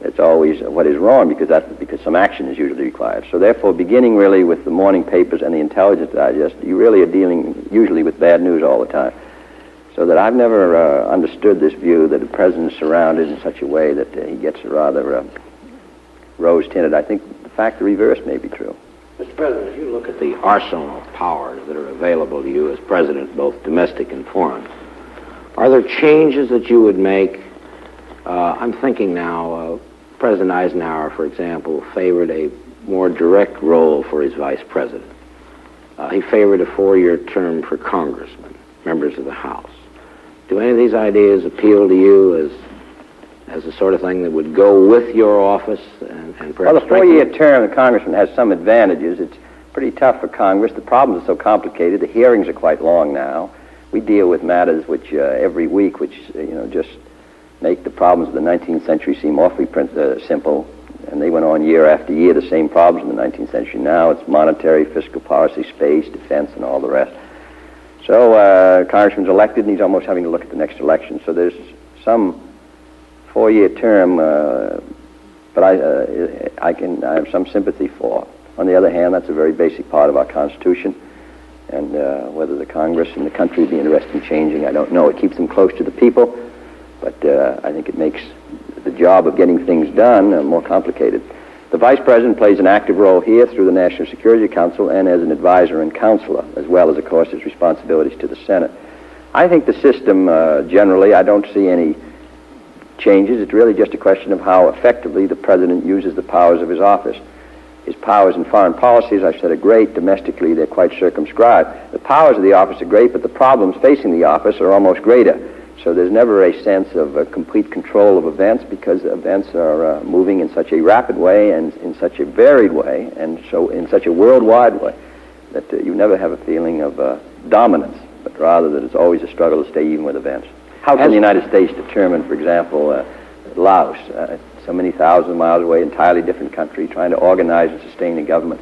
It's always what is wrong, because some action is usually required. So therefore, beginning really with the morning papers and the intelligence digest, you really are dealing usually with bad news all the time. So that I've never understood this view that the president's surrounded in such a way that he gets rather rose-tinted. I think the reverse may be true. Mr. President, as you look at the arsenal of powers that are available to you as president, both domestic and foreign, are there changes that you would make? I'm thinking now, President Eisenhower, for example, favored a more direct role for his vice president. He favored a 4-year term for congressmen, members of the House. Do any of these ideas appeal to you as the sort of thing that would go with your office and perhaps... Well, the 4-year term of the congressman has some advantages. It's pretty tough for Congress. The problems are so complicated. The hearings are quite long now. We deal with matters which every week, which just make the problems of the 19th century seem awfully simple. And they went on year after year, the same problems in the 19th century. Now it's monetary, fiscal policy, space, defense, and all the rest. So Congressman's elected, and he's almost having to look at the next election. So there's some 4-year term, but I have some sympathy for. On the other hand, that's a very basic part of our Constitution, and whether the Congress and the country would be interested in changing, I don't know. It keeps them close to the people, but I think it makes the job of getting things done more complicated. The Vice President plays an active role here through the National Security Council and as an advisor and counselor, as well as, of course, his responsibilities to the Senate. I think the system, generally, I don't see any changes. It's really just a question of how effectively the president uses the powers of his office. His powers in foreign policy, as I've said, are great. Domestically, they're quite circumscribed. The powers of the office are great, but the problems facing the office are almost greater. So there's never a sense of complete control of events, because events are moving in such a rapid way and in such a varied way, and so in such a worldwide way, that you never have a feeling of dominance, but rather that it's always a struggle to stay even with events. How can the United States determine, for example, Laos, so many thousands of miles away, entirely different country, trying to organize and sustain a government?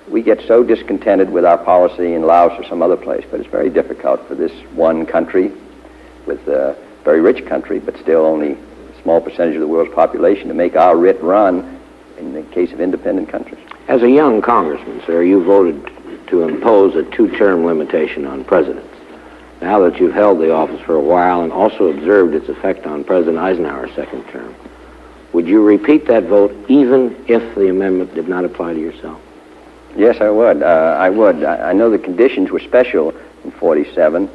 We get so discontented with our policy in Laos or some other place, but it's very difficult for this one country, with a very rich country, but still only a small percentage of the world's population, to make our writ run in the case of independent countries. As a young congressman, sir, you voted to impose a two-term limitation on presidents. Now that you've held the office for a while and also observed its effect on President Eisenhower's second term, would you repeat that vote even if the amendment did not apply to yourself? Yes, I would. I know the conditions were special in 47,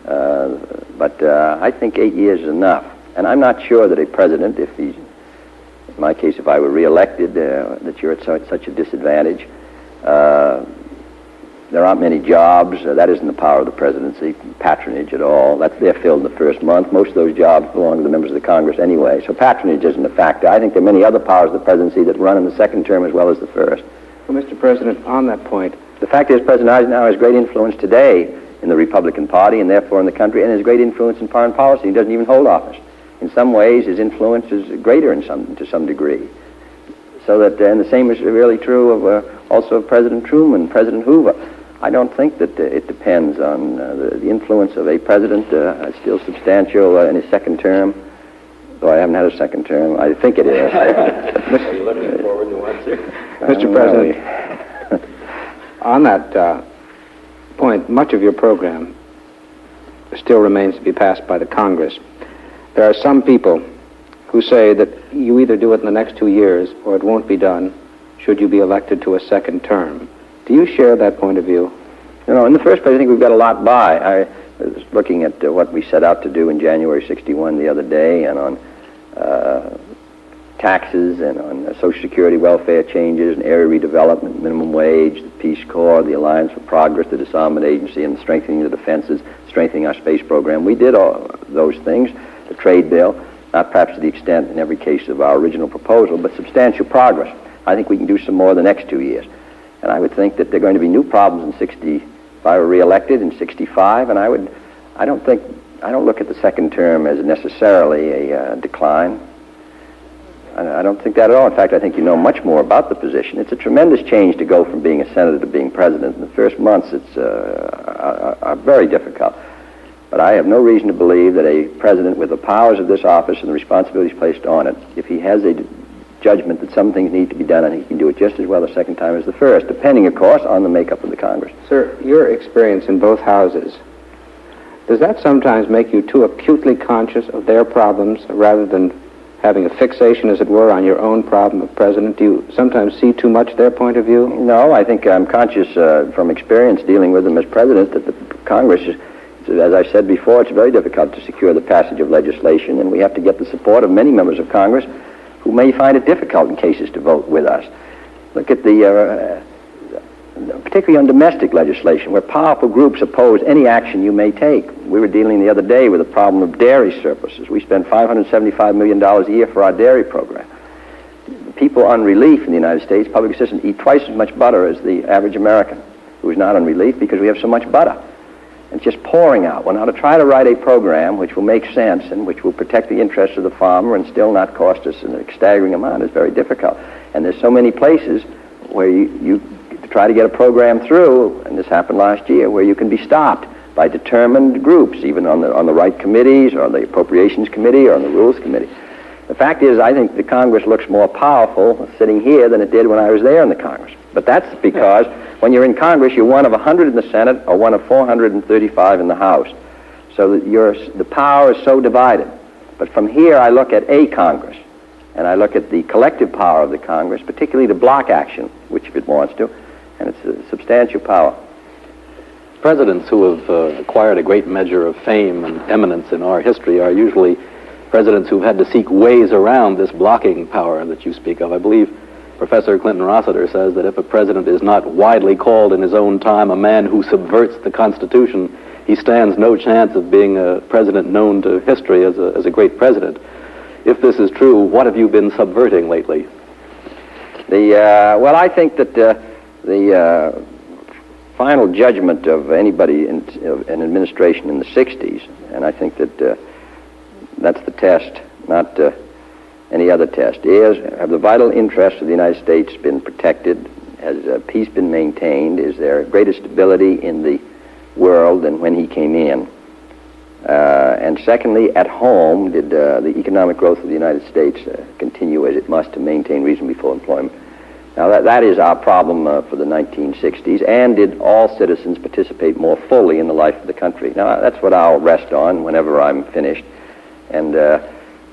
but I think 8 years is enough. And I'm not sure that a president, if he's, in my case, if I were reelected, that you're at such a disadvantage. There aren't many jobs. That isn't the power of the presidency, patronage at all. They're filled in the first month. Most of those jobs belong to the members of the Congress anyway, so patronage isn't a factor. I think there are many other powers of the presidency that run in the second term as well as the first. Well, Mr. President, on that point, the fact is President Eisenhower has great influence today in the Republican Party and therefore in the country, and has great influence in foreign policy. He doesn't even hold office. In some ways, his influence is greater to some degree. So that, and the same is really true of also of President Truman, President Hoover. I don't think that it depends on the influence of a president. It's still substantial in his second term, though I haven't had a second term. I think it is. Are you looking forward to one, sir? Mr. President, on that point, much of your program still remains to be passed by the Congress. There are some people who say that you either do it in the next 2 years or it won't be done should you be elected to a second term. Do you share that point of view? You know, in the first place, I think we've got a lot by. I was looking at what we set out to do in January 61 the other day, and on taxes and on Social Security welfare changes and area redevelopment, minimum wage, the Peace Corps, the Alliance for Progress, the Disarmament Agency, and strengthening the defenses, strengthening our space program. We did all those things. The trade bill, not perhaps to the extent in every case of our original proposal, but substantial progress. I think we can do some more the next 2 years. And I would think that there are going to be new problems in 60, if I were reelected in 65, and I don't look at the second term as necessarily a decline. I don't think that at all. In fact, I think you know much more about the position. It's a tremendous change to go from being a senator to being president. In the first months, are very difficult. But I have no reason to believe that a president with the powers of this office and the responsibilities placed on it, if he has a judgment that some things need to be done, and he can do it just as well the second time as the first, depending, of course, on the makeup of the Congress. Sir, your experience in both houses, does that sometimes make you too acutely conscious of their problems rather than having a fixation, as it were, on your own problem of president? Do you sometimes see too much their point of view? No, I think I'm conscious from experience dealing with them as president that the Congress is, as I said before, it's very difficult to secure the passage of legislation, and we have to get the support of many members of Congress who may find it difficult in cases to vote with us. Look at the, particularly on domestic legislation, where powerful groups oppose any action you may take. We were dealing the other day with the problem of dairy surpluses. We spend $575 million a year for our dairy program. People on relief in the United States, public assistance, eat twice as much butter as the average American who is not on relief because we have so much butter. It's just pouring out. Well, now to try to write a program which will make sense and which will protect the interests of the farmer and still not cost us a staggering amount is very difficult. And there's so many places where you try to get a program through, and this happened last year, where you can be stopped by determined groups, even on the right committees or the Appropriations Committee or on the Rules Committee. The fact is, I think the Congress looks more powerful sitting here than it did when I was there in the Congress. But that's because when you're in Congress, you're one of 100 in the Senate or one of 435 in the House. So that the power is so divided. But from here, I look at a Congress, and I look at the collective power of the Congress, particularly to block action, which if it wants to, and it's a substantial power. Presidents who have acquired a great measure of fame and eminence in our history are usually presidents who've had to seek ways around this blocking power that you speak of. I believe Professor Clinton Rossiter says that if a president is not widely called in his own time a man who subverts the Constitution, he stands no chance of being a president known to history as a great president. If this is true, what have you been subverting lately? Well, I think that the final judgment of anybody in an administration in the 60s, and I think that that's the test, not any other test, is have the vital interests of the United States been protected? Has peace been maintained? Is there greater stability in the world than when he came in? And secondly, at home, did the economic growth of the United States continue as it must to maintain reasonably full employment? Now, that is our problem for the 1960s. And did all citizens participate more fully in the life of the country? Now, that's what I'll rest on whenever I'm finished. And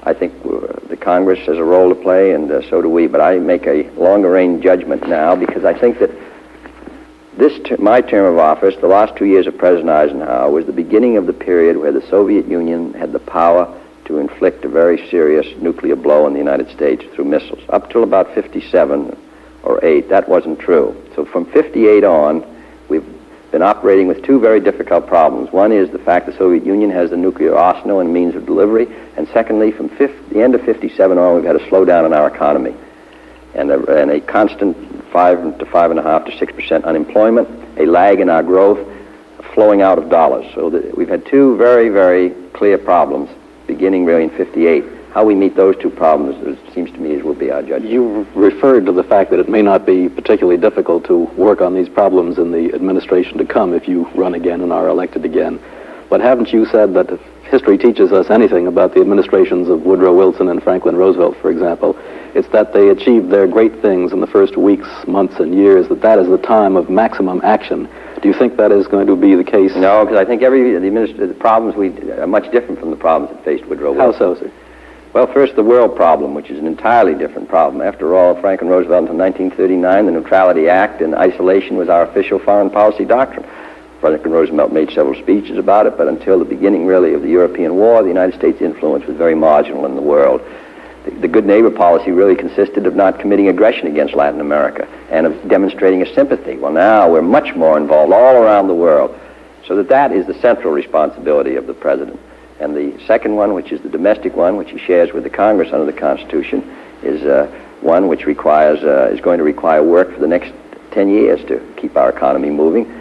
I think the Congress has a role to play, and so do we. But I make a longer-range judgment now because I think that my term of office, the last 2 years of President Eisenhower, was the beginning of the period where the Soviet Union had the power to inflict a very serious nuclear blow on the United States through missiles. Up till about 57 or 8, that wasn't true. So from 58 on, we've been operating with two very difficult problems. One is the fact the Soviet Union has the nuclear arsenal and means of delivery, and secondly, from the end of 57 on, we've had a slowdown in our economy and a constant 5 to 5.5 to 6% unemployment, a lag in our growth, flowing out of dollars. So we've had two very, very clear problems, beginning really in 58. How we meet those two problems, it seems to me, will be our judgment. You referred to the fact that it may not be particularly difficult to work on these problems in the administration to come if you run again and are elected again. But haven't you said that if history teaches us anything about the administrations of Woodrow Wilson and Franklin Roosevelt, for example, it's that they achieved their great things in the first weeks, months, and years, that is the time of maximum action. Do you think that is going to be the case? No, because I think the problems are much different from the problems that faced Woodrow Wilson. How so, sir? Well, first, the world problem, which is an entirely different problem. After all, Franklin Roosevelt, until 1939, the Neutrality Act and isolation was our official foreign policy doctrine. Franklin Roosevelt made several speeches about it, but until the beginning, really, of the European War, the United States' influence was very marginal in the world. The good neighbor policy really consisted of not committing aggression against Latin America and of demonstrating a sympathy. Well, now we're much more involved all around the world, so that is the central responsibility of the president. And the second one, which is the domestic one, which he shares with the Congress under the Constitution, is one which is going to require work for the next 10 years to keep our economy moving.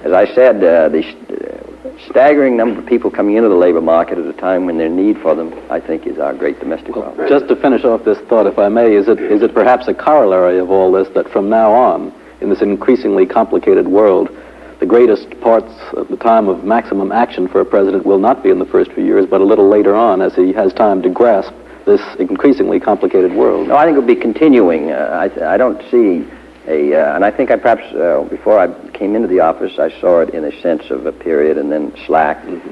As I said, the staggering number of people coming into the labor market at a time when their need for them, I think, is our great domestic problem. Just to finish off this thought, if I may, is it perhaps a corollary of all this that from now on, in this increasingly complicated world, the greatest parts of the time of maximum action for a president will not be in the first few years, but a little later on as he has time to grasp this increasingly complicated world? No, I think it will be continuing. I don't see and I think before I came into the office, I saw it in a sense of a period and then slack. Mm-hmm.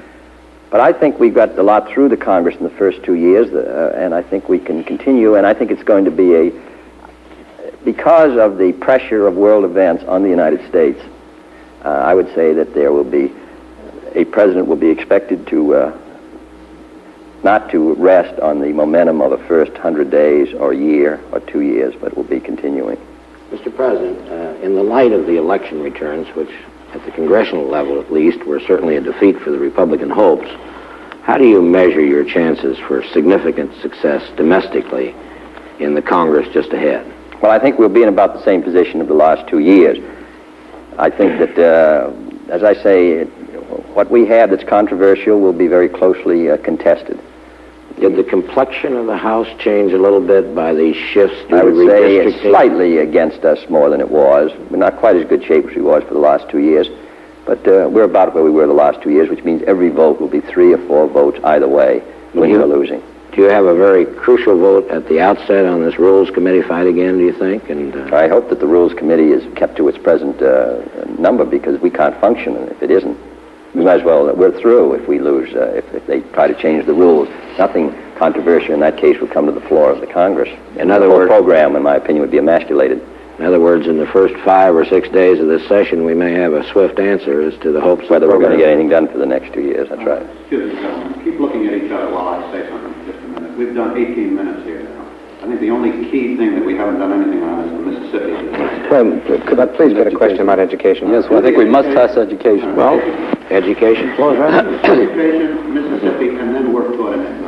But I think we got a lot through the Congress in the first 2 years, and I think we can continue, and I think it's going to be because of the pressure of world events on the United States, I would say that a president will be expected to not to rest on the momentum of the first 100 days or year or 2 years, but will be continuing. Mr. President, in the light of the election returns, which at the congressional level at least were certainly a defeat for the Republican hopes, how do you measure your chances for significant success domestically in the Congress just ahead? Well, I think we'll be in about the same position of the last 2 years. I think that, as I say, what we have that's controversial will be very closely contested. Did the complexion of the House change a little bit by these shifts? I would say it's slightly against us more than it was. We're not quite as good shape as we was for the last 2 years, but we're about where we were the last 2 years, which means every vote will be 3 or 4 votes either way, winning or losing. Do you have a very crucial vote at the outset on this Rules Committee fight again, do you think? And I hope that the Rules Committee is kept to its present number, because we can't function if it isn't. We might as well, we're through if we lose, if they try to change the rules. Nothing controversial in that case will come to the floor of the Congress. In other words, the whole program, in my opinion, would be emasculated. In other words, in the first 5 or 6 days of this session, we may have a swift answer as to the hopes whether we're going to get anything done for the next 2 years. That's right. Keep looking at each other while I say something just a minute. we've done 18 minutes here now. I think the only key thing that we haven't done anything on is the Mississippi. Well, could I please get a question about education? Yes, well, I think we must touch education. Well, education. Education, Mississippi, and then work toward an end.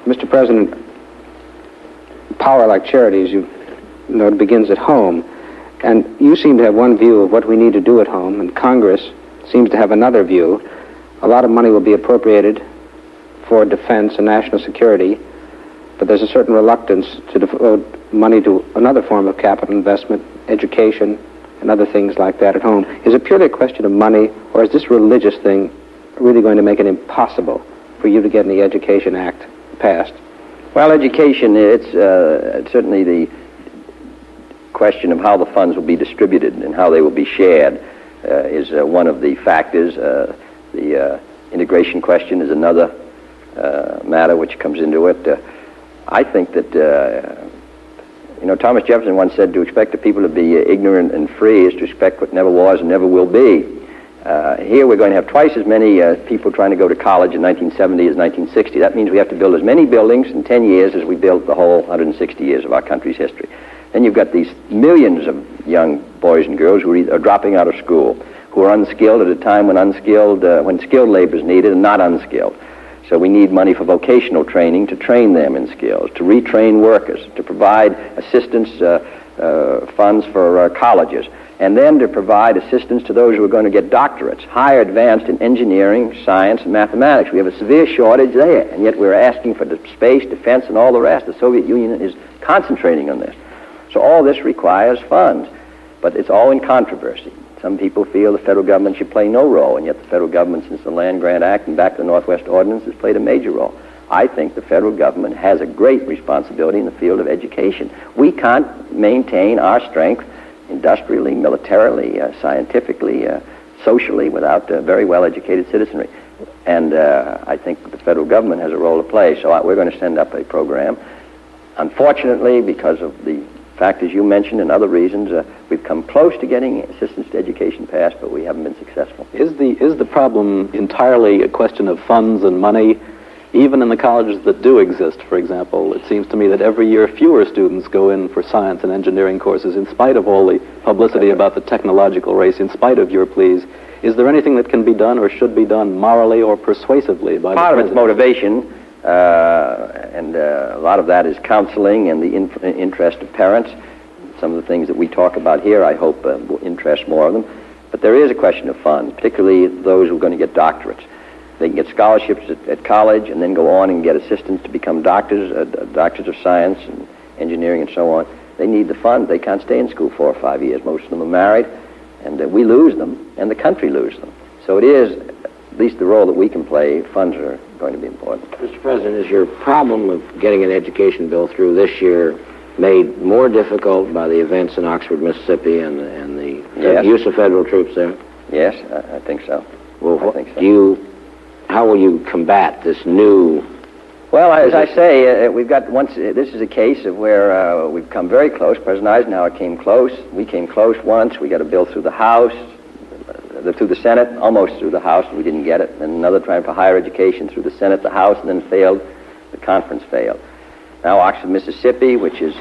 Mr. President, power, like charities, you know, it begins at home. And you seem to have one view of what we need to do at home, and Congress seems to have another view. A lot of money will be appropriated for defense and national security, but there's a certain reluctance to devote money to another form of capital investment, education, and other things like that at home. Is it purely a question of money, or is this religious thing really going to make it impossible for you to get the Education Act passed? Well, education, it's certainly the question of how the funds will be distributed and how they will be shared is one of the factors. The integration question is another matter which comes into it. I think that, Thomas Jefferson once said to expect the people to be ignorant and free is to expect what never was and never will be. Here we're going to have twice as many people trying to go to college in 1970 as 1960. That means we have to build as many buildings in 10 years as we built the whole 160 years of our country's history. Then you've got these millions of young boys and girls who are dropping out of school, who are unskilled at a time when skilled labor is needed and not unskilled. So we need money for vocational training to train them in skills, to retrain workers, to provide assistance funds for colleges, and then to provide assistance to those who are going to get doctorates, higher advanced in engineering, science, and mathematics. We have a severe shortage there, and yet we're asking for the space, defense, and all the rest. The Soviet Union is concentrating on this. So all this requires funds, but it's all in controversy. Some people feel the federal government should play no role, and yet the federal government, since the Land Grant Act and back to the Northwest Ordinance, has played a major role. I think the federal government has a great responsibility in the field of education. We can't maintain our strength industrially, militarily, scientifically, socially, without very well-educated citizenry. And I think the federal government has a role to play, so we're going to send up a program. Unfortunately, because of the factors you mentioned and other reasons, we've come close to getting assistance to education passed, but we haven't been successful. Is the problem entirely a question of funds and money? Even in the colleges that do exist, for example, it seems to me that every year fewer students go in for science and engineering courses, in spite of all the publicity about the technological race, in spite of your pleas. Is there anything that can be done or should be done morally or persuasively by the president? Part of it's motivation, and a lot of that is counseling and the interest of parents. Some of the things that we talk about here, I hope, will interest more of them. But there is a question of funds, particularly those who are going to get doctorates. They can get scholarships at college and then go on and get assistance to become doctors, doctors of science and engineering and so on. They need the funds. They can't stay in school 4 or 5 years. Most of them are married, and we lose them, and the country loses them. So it is, at least the role that we can play, funds are going to be important. Mr. President, is your problem of getting an education bill through this year made more difficult by the events in Oxford, Mississippi, and the Yes. use of federal troops there? Yes, I think so. Well, I think so. how will you combat this new? Well, as I say, we've got this is a case of where we've come very close. President Eisenhower came close. We came close once. We got a bill through the House, through the Senate, almost through the House. We didn't get it. And another time for higher education through the Senate, the House, and then failed. The conference failed. Now Oxford, Mississippi, which has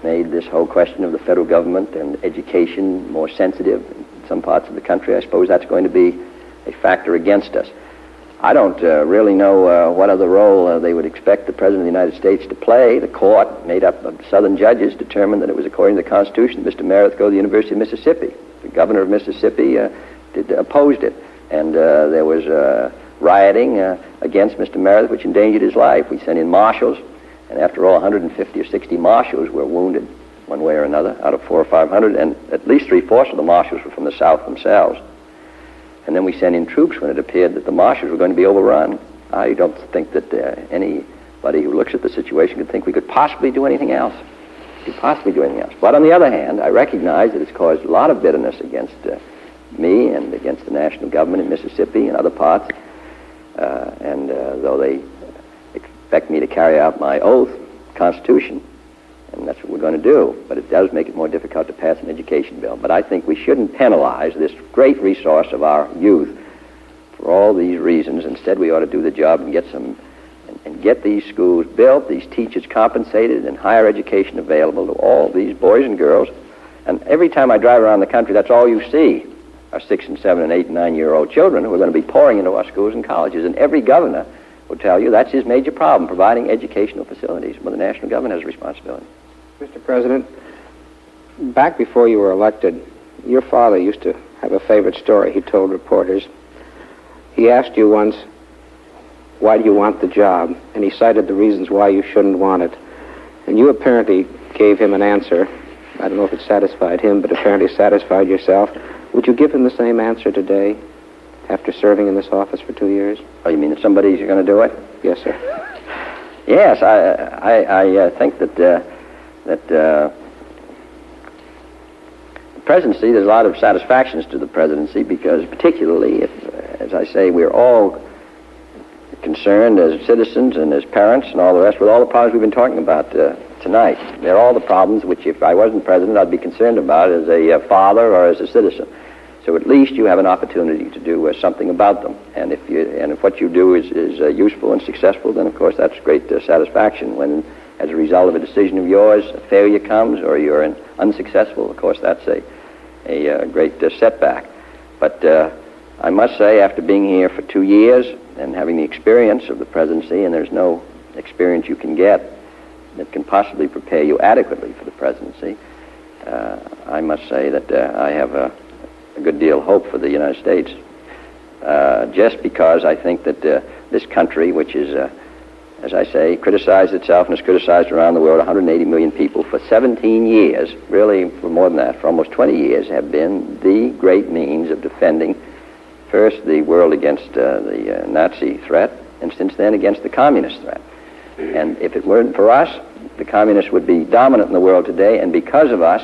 made this whole question of the federal government and education more sensitive in some parts of the country. I suppose that's going to be a factor against us. I don't really know what other role they would expect the President of the United States to play. The court, made up of Southern judges, determined that it was according to the Constitution Mr. Meredith go to the University of Mississippi. The governor of Mississippi opposed it, and there was rioting against Mr. Meredith, which endangered his life. We sent in marshals, and after all, 150 or 60 marshals were wounded one way or another out of 400 or 500, and at least 3/4 of the marshals were from the South themselves. And then we sent in troops when it appeared that the marshals were going to be overrun. I don't think that anybody who looks at the situation could think we could possibly do anything else. But on the other hand, I recognize that it's caused a lot of bitterness against me and against the national government in Mississippi and other parts. And though they expect me to carry out my oath, Constitution, and that's what we're going to do. But it does make it more difficult to pass an education bill. But I think we shouldn't penalize this great resource of our youth for all these reasons. Instead, we ought to do the job and get these schools built, these teachers compensated, and higher education available to all these boys and girls. And every time I drive around the country, that's all you see are 6 and 7 and 8 and 9-year-old children who are going to be pouring into our schools and colleges. And every governor will tell you that's his major problem, providing educational facilities. Well, the national government has a responsibility. Mr. President, back before you were elected, your father used to have a favorite story he told reporters. He asked you once, why do you want the job? And he cited the reasons why you shouldn't want it. And you apparently gave him an answer. I don't know if it satisfied him, but apparently satisfied yourself. Would you give him the same answer today, after serving in this office for 2 years? Oh, you mean that somebody's going to do it? Yes, sir. Yes, I think that the presidency, there's a lot of satisfactions to the presidency because particularly if, as I say, we're all concerned as citizens and as parents and all the rest with all the problems we've been talking about tonight. They're all the problems which if I wasn't president I'd be concerned about as a father or as a citizen. So at least you have an opportunity to do something about them. And if what you do is useful and successful, then of course that's great satisfaction. When as a result of a decision of yours, a failure comes or you're unsuccessful, of course that's a great setback. But I must say, after being here for 2 years and having the experience of the presidency, and there's no experience you can get that can possibly prepare you adequately for the presidency, I must say that I have a good deal of hope for the United States, just because I think that this country, which is, as I say, criticized itself and is criticized around the world, 180 million people for 17 years, really for more than that, for almost 20 years, have been the great means of defending first the world against the Nazi threat, and since then against the communist threat. And if it weren't for us, the communists would be dominant in the world today, and because of us,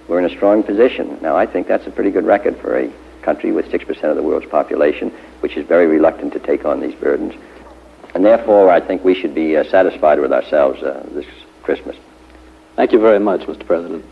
we're in a strong position. Now, I think that's a pretty good record for a country with 6% of the world's population, which is very reluctant to take on these burdens. And therefore, I think we should be satisfied with ourselves this Christmas. Thank you very much, Mr. President.